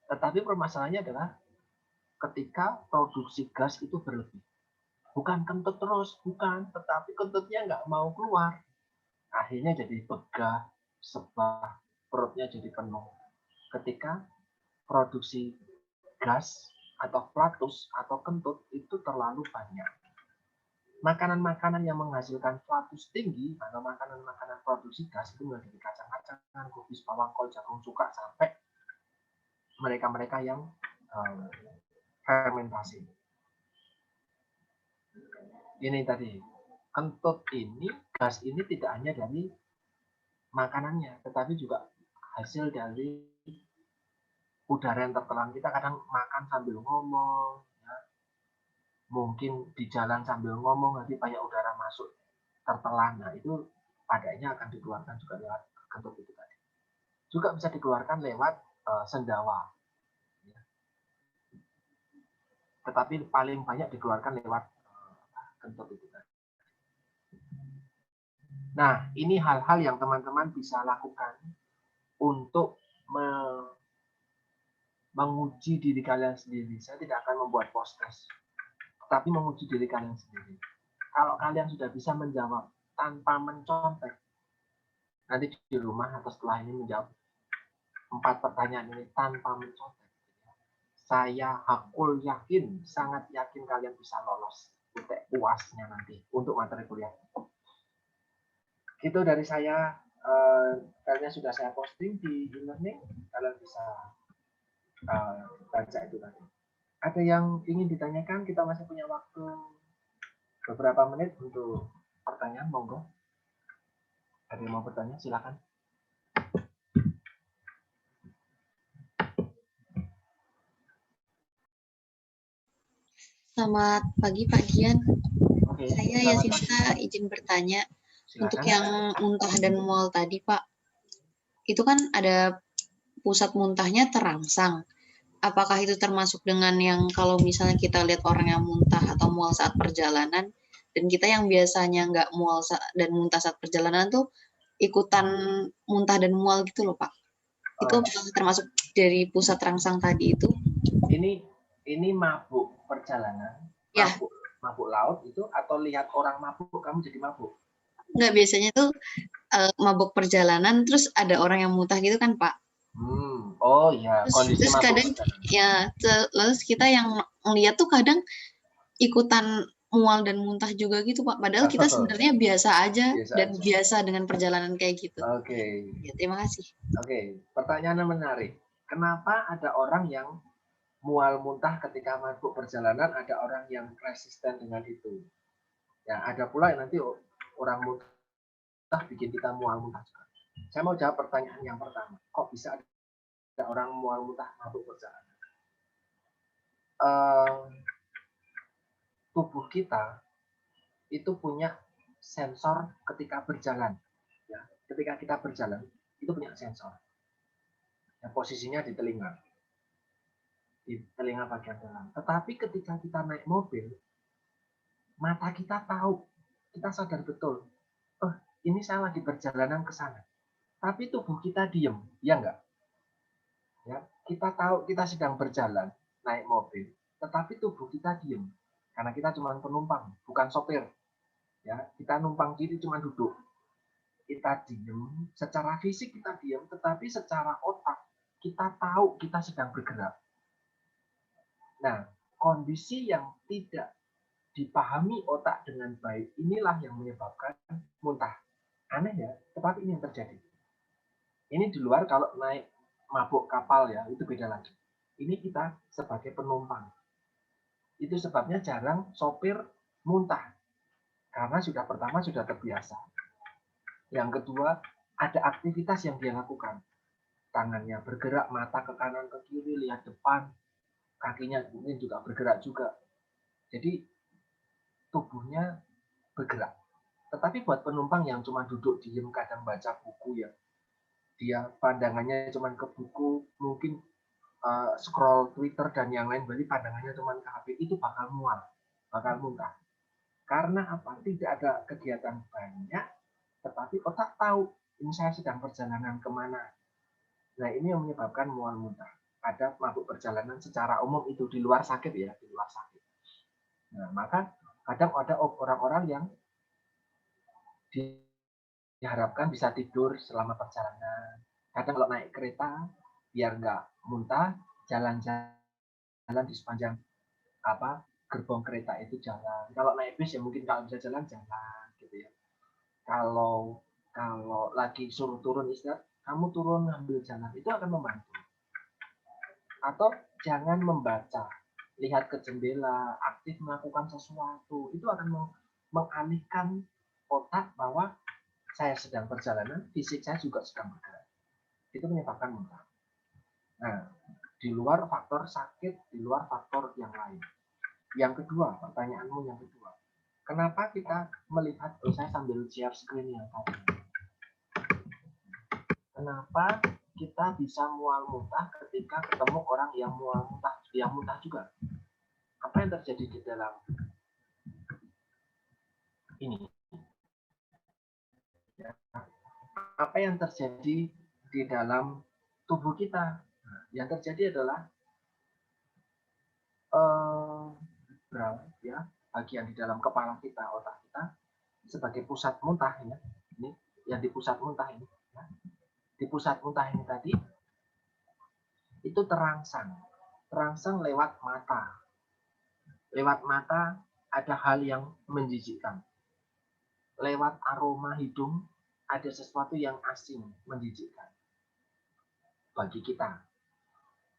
Tetapi permasalahannya adalah ketika produksi gas itu berlebih. Bukan kentut terus, bukan. Tetapi kentutnya nggak mau keluar. Akhirnya jadi begah, sebah, perutnya jadi penuh. Ketika produksi gas atau flatus atau kentut itu terlalu banyak. Makanan-makanan yang menghasilkan flatus tinggi atau makanan-makanan produksi gas itu mulai dari kacang-kacangan, kubis, bawang, kol, jagung, cuka sampai mereka-mereka yang fermentasi. Ini tadi kentut ini, gas ini tidak hanya dari makanannya, tetapi juga hasil dari udara yang tertelan. Kita kadang makan sambil ngomong, ya. Mungkin di jalan sambil ngomong nanti banyak udara masuk tertelan. Nah itu padanya akan dikeluarkan juga lewat kentut itu tadi. Juga bisa dikeluarkan lewat sendawa. Ya. Tetapi paling banyak dikeluarkan lewat kentut itu tadi. Nah ini hal-hal yang teman-teman bisa lakukan untuk menguji diri kalian sendiri. Saya tidak akan membuat post-test, tapi menguji diri kalian sendiri. Kalau kalian sudah bisa menjawab tanpa mencontek, nanti di rumah atau setelah ini menjawab 4 pertanyaan ini tanpa mencontek, saya hakul yakin, sangat yakin kalian bisa lolos UTS UAS-nya nanti untuk materi kuliah. Itu dari saya. Kalian sudah saya posting di e-learning, kalian bisa baca itu tadi. Ada yang ingin ditanyakan? Kita masih punya waktu beberapa menit untuk pertanyaan, monggo. Ada yang mau bertanya? Silakan. Selamat pagi Pak Gian. Oke, Saya Yasinta izin bertanya. Silakan. Untuk yang muntah dan mual tadi Pak, itu kan ada pusat muntahnya terangsang. Apakah itu termasuk dengan yang kalau misalnya kita lihat orang yang muntah atau mual saat perjalanan, dan kita yang biasanya nggak mual dan muntah saat perjalanan tuh ikutan muntah dan mual gitu loh Pak. Itu termasuk dari pusat terangsang tadi itu? Ini mabuk perjalanan, mabuk laut itu, atau lihat orang mabuk kamu jadi mabuk? Nggak, biasanya tuh mabuk perjalanan terus ada orang yang muntah gitu kan Pak. Oh iya, kondisi terus mabuk kadang ya, terus kita yang ngeliat tuh kadang ikutan mual dan muntah juga gitu Pak. Padahal kita sebenarnya biasa aja biasa dengan perjalanan kayak gitu. Ya, terima kasih. Oke, pertanyaannya menarik. Kenapa ada orang yang mual muntah ketika mabuk perjalanan, ada orang yang resisten dengan itu. Ya, ada pula yang nanti orang muntah bikin kita mual muntah juga. Saya mau jawab pertanyaan yang pertama. Kok bisa ada orang mual muntah mabuk perjalanan? Tubuh kita itu punya sensor ketika berjalan. Ya, ketika kita berjalan, itu punya sensor. Ya, posisinya di telinga bagian dalam. Tetapi ketika kita naik mobil, mata kita tahu, kita sadar betul, oh ini saya lagi perjalanan ke sana. Tapi tubuh kita diem, ya enggak? Ya, kita tahu kita sedang berjalan, naik mobil, tetapi tubuh kita diem. Karena kita cuma penumpang, bukan sopir. Ya, kita numpang diri cuma duduk. Kita diem, secara fisik kita diem, tetapi secara otak kita tahu kita sedang bergerak. Nah, kondisi yang tidak dipahami otak dengan baik, inilah yang menyebabkan muntah. Aneh ya, tetapi ini yang terjadi. Ini di luar kalau naik mabuk kapal ya, itu beda lagi. Ini kita sebagai penumpang. Itu sebabnya jarang sopir muntah. Karena pertama sudah terbiasa. Yang kedua, ada aktivitas yang dia lakukan. Tangannya bergerak, mata ke kanan ke kiri, lihat depan, kakinya mungkin juga bergerak juga. Jadi tubuhnya bergerak. Tetapi buat penumpang yang cuma duduk diem kadang baca buku ya, dia pandangannya cuma ke buku, mungkin scroll Twitter dan yang lain, berarti pandangannya cuma ke HP, itu bakal mual, bakal muntah. Karena apa? Tidak ada kegiatan banyak, tetapi otak tahu ini saya sedang perjalanan kemana. Nah ini yang menyebabkan mual muntah. Ada mabuk perjalanan secara umum itu di luar sakit ya, di luar sakit. Nah maka kadang ada orang-orang yang diharapkan bisa tidur selama perjalanan. Kadang kalau naik kereta biar nggak muntah, jalan-jalan di sepanjang gerbong kereta itu jalan. Kalau naik bis ya mungkin kalau bisa jalan gitu ya. Kalau lagi suruh turun istirahat, kamu turun ambil jalan, itu akan membantu. Atau jangan membaca, lihat ke jendela, aktif melakukan sesuatu, itu akan mengalihkan otak bahwa saya sedang perjalanan, fisik saya juga sedang bergerak. Itu menyebabkan muntah. Nah, di luar faktor sakit, di luar faktor yang lain. Yang kedua, pertanyaanmu yang kedua. Kenapa kita melihat, saya sambil share screen yang tadi. Kenapa kita bisa mual muntah ketika ketemu orang yang mual muntah, yang muntah juga? Apa yang terjadi di dalam ini? Apa yang terjadi di dalam tubuh kita? Nah, yang terjadi adalah ya, bagian di dalam kepala kita, otak kita sebagai pusat muntah ya. Ini yang di pusat muntah ini. Ya. Di pusat muntah ini tadi itu terangsang lewat mata. Lewat mata ada hal yang menjijikkan. Lewat aroma hidung ada sesuatu yang asing, menjijikkan bagi kita.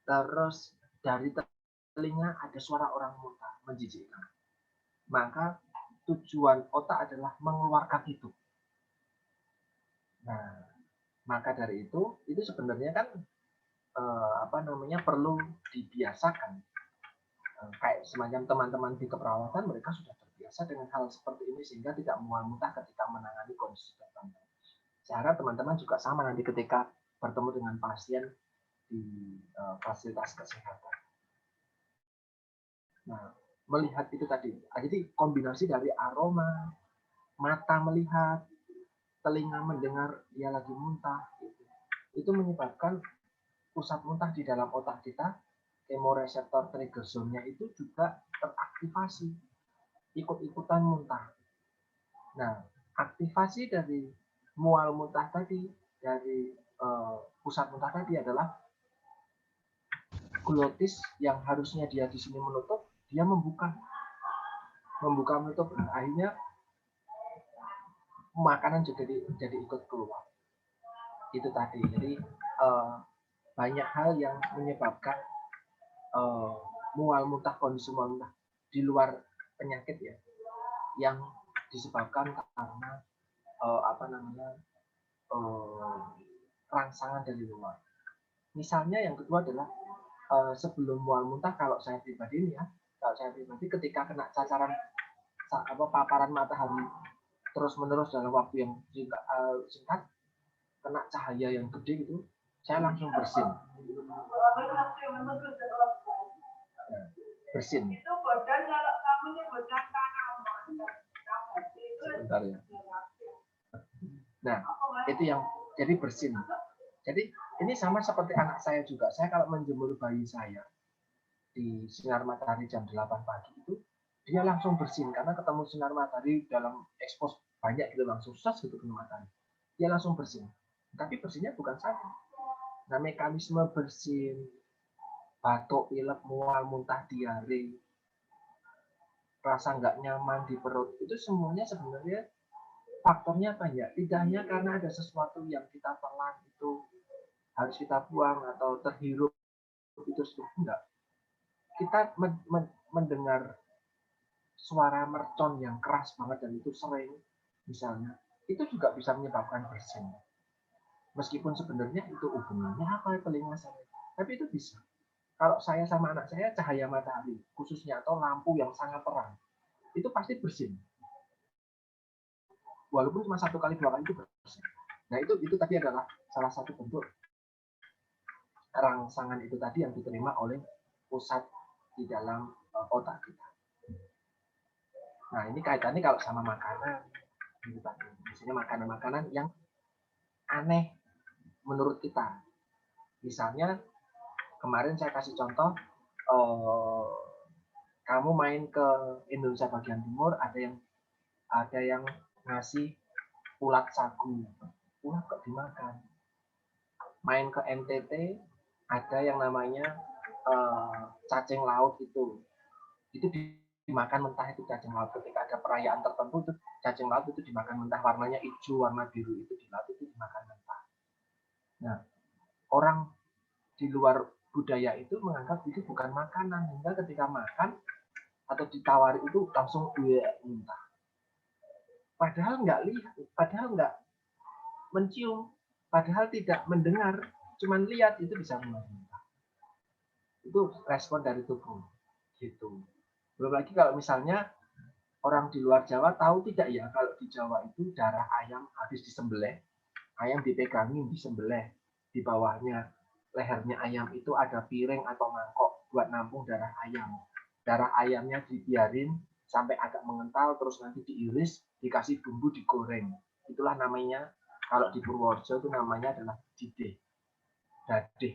Terus dari telinga ada suara orang muntah, menjijikkan. Maka tujuan otak adalah mengeluarkan itu. Nah, maka dari itu sebenarnya kan perlu dibiasakan. Kayak semacam teman-teman di keperawatan, mereka sudah terbiasa dengan hal seperti ini sehingga tidak mual muntah ketika menangani kondisi tertentu. Saya harap teman-teman juga sama nanti ketika bertemu dengan pasien di fasilitas kesehatan. Nah, melihat itu tadi, jadi kombinasi dari aroma, mata melihat, telinga mendengar dia lagi muntah, itu menyebabkan pusat muntah di dalam otak kita, kemoreseptor trigger zone-nya itu juga teraktivasi, ikut-ikutan muntah. Nah, aktivasi dari mual muntah tadi, dari pusat muntah tadi adalah glotis yang harusnya dia di sini menutup, dia membuka menutup, akhirnya makanan juga jadi ikut keluar. Itu tadi. Jadi banyak hal yang menyebabkan mual muntah, kondisi mual muntah di luar penyakit ya, yang disebabkan karena rangsangan dari luar. Misalnya yang kedua adalah sebelum mual muntah, kalau saya pribadi ketika kena paparan matahari terus-menerus dalam waktu yang singkat, kena cahaya yang gede gitu, saya langsung bersin. Bersin. Sebentar ya. Nah, itu yang jadi bersin. Jadi ini sama seperti anak saya juga. Saya kalau menjemur bayi saya di sinar matahari jam 8 pagi itu, dia langsung bersin karena ketemu sinar matahari dalam ekspos banyak gitu, langsung sas gitu kena matahari. Dia langsung bersin. Tapi bersinnya bukan satu. Nah, mekanisme bersin, batuk, pilek, mual, muntah, diare, rasa nggak nyaman di perut, itu semuanya sebenarnya faktornya banyak. Tidak hanya karena ada sesuatu yang kita telan itu harus kita buang atau terhirup itu enggak. Kita mendengar suara mercon yang keras banget dan itu sering misalnya, itu juga bisa menyebabkan bersin. Meskipun sebenarnya itu hubungannya apa telinga saya, tapi itu bisa. Kalau saya sama anak saya cahaya matahari khususnya atau lampu yang sangat terang, itu pasti bersin. Walaupun cuma 1 kali 2 kali itu bersin. Nah itu tadi adalah salah satu bentuk rangsangan itu tadi yang diterima oleh pusat di dalam otak kita. Nah ini kaitannya kalau sama makanan, misalnya makanan-makanan yang aneh menurut kita. Misalnya kemarin saya kasih contoh, kamu main ke Indonesia bagian timur, ada yang ngasih ulat sagu, ulat kok dimakan. Main ke NTT, ada yang namanya cacing laut itu dimakan mentah, itu cacing laut. Ketika ada perayaan tertentu, itu cacing laut itu dimakan mentah, warnanya hijau, warna biru itu di laut itu dimakan mentah. Nah, orang di luar budaya itu menganggap itu bukan makanan, hingga ketika makan atau ditawari itu langsung muntah. Padahal nggak lihat, padahal nggak mencium, padahal tidak mendengar, cuman lihat itu bisa muntah. Itu respon dari tubuh, gitu. Belum lagi kalau misalnya orang di luar Jawa tahu tidak ya, kalau di Jawa itu darah ayam habis disembelih, ayam dipegangin disembelih, di bawahnya lehernya ayam itu ada piring atau mangkok buat nampung darah ayam. Darah ayamnya dibiarin sampai agak mengental, terus nanti diiris, dikasih bumbu, digoreng. Itulah namanya, kalau di Purworejo itu namanya adalah didih, dadih,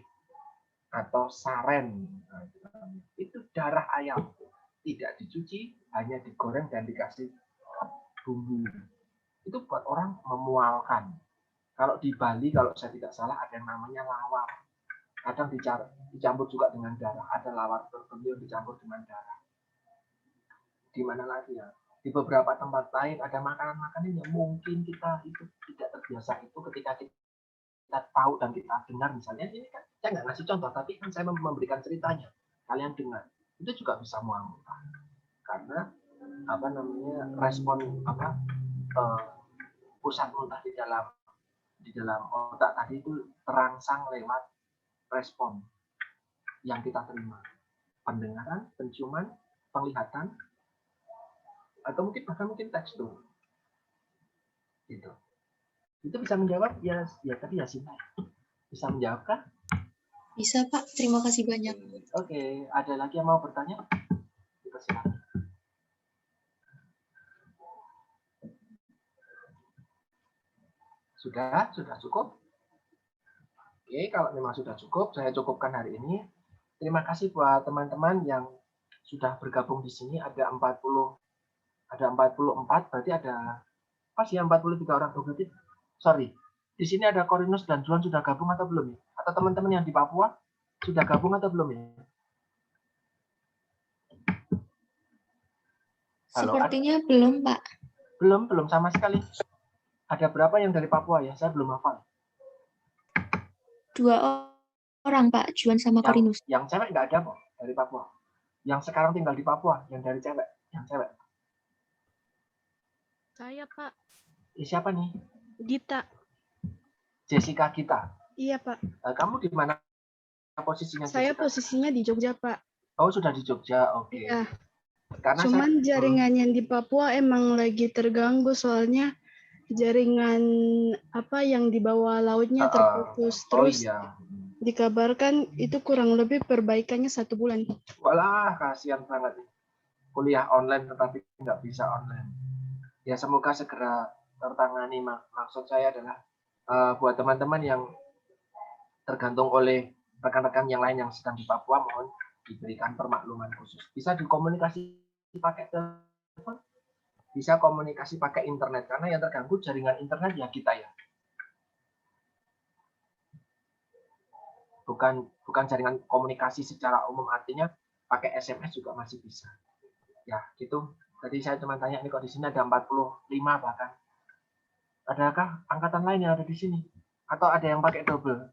atau saren. Nah, itu darah ayam. Tidak dicuci, hanya digoreng dan dikasih bumbu. Itu buat orang memualkan. Kalau di Bali, kalau saya tidak salah, ada yang namanya lawar. Kadang dicampur juga dengan darah. Ada lawar tertentu yang dicampur dengan darah. Di mana lagi ya? Di beberapa tempat lain ada makanan-makanan yang mungkin kita itu tidak terbiasa itu, ketika kita tahu dan kita dengar, misalnya ini kan saya nggak ngasih contoh, tapi kan saya memberikan ceritanya. Kalian dengar, itu juga bisa mual muntah. Karena respon pusat muntah di dalam otak tadi itu terangsang lewat respon yang kita terima, pendengaran, penciuman, penglihatan, atau mungkin tekstur, gitu. Itu bisa menjawab ya tadi ya Sinta. Bisa menjawab kah? Bisa Pak, terima kasih banyak. Oke, ada lagi yang mau bertanya? Kita silakan. Sudah cukup? Oke, kalau memang sudah cukup, saya cukupkan hari ini. Terima kasih buat teman-teman yang sudah bergabung di sini. Ada 44, berarti ada pas ya 43 orang. Berarti sorry, di sini ada Korinus dan Juan sudah gabung atau belum ya? Atau teman-teman yang di Papua sudah gabung atau belum ya? Halo, sepertinya belum Pak. Belum sama sekali. Ada berapa yang dari Papua ya? Saya belum hafal. 2 orang Pak, Juan sama Korinus. Yang cewek nggak ada kok. dari Papua. Yang sekarang tinggal di Papua, yang dari cewek, yang cewek. Saya, Pak. Siapa nih? Gita. Jessica Gita. Iya, Pak. Kamu di mana posisinya? Saya Jessica? posisinya di Jogja, Pak. Oh, sudah di Jogja. Oke. Iya. Karena Cuman jaringan yang di Papua emang lagi terganggu, soalnya jaringan yang di bawah lautnya terputus. Terus iya. dikabarkan itu kurang lebih perbaikannya 1 bulan. Walah, kasihan banget nih. Kuliah online tetapi nggak bisa online. Ya semoga segera tertangani. Maksud saya adalah buat teman-teman yang tergantung oleh rekan-rekan yang lain yang sedang di Papua, mohon diberikan permakluman khusus. Bisa dikomunikasi pakai telepon, bisa komunikasi pakai internet, karena yang terganggu jaringan internet ya kita ya. Bukan jaringan komunikasi secara umum, artinya pakai SMS juga masih bisa. Ya, gitu. Tadi saya cuma tanya, ini kok di sini ada 45 bahkan. Adakah angkatan lain yang ada di sini? Atau ada yang pakai double?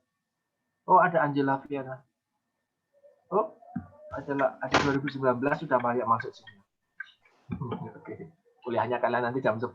Oh, ada Angela Viana. Oh, ada 2019 sudah banyak masuk sini. Oke. Kuliahnya kalian nanti jam 10.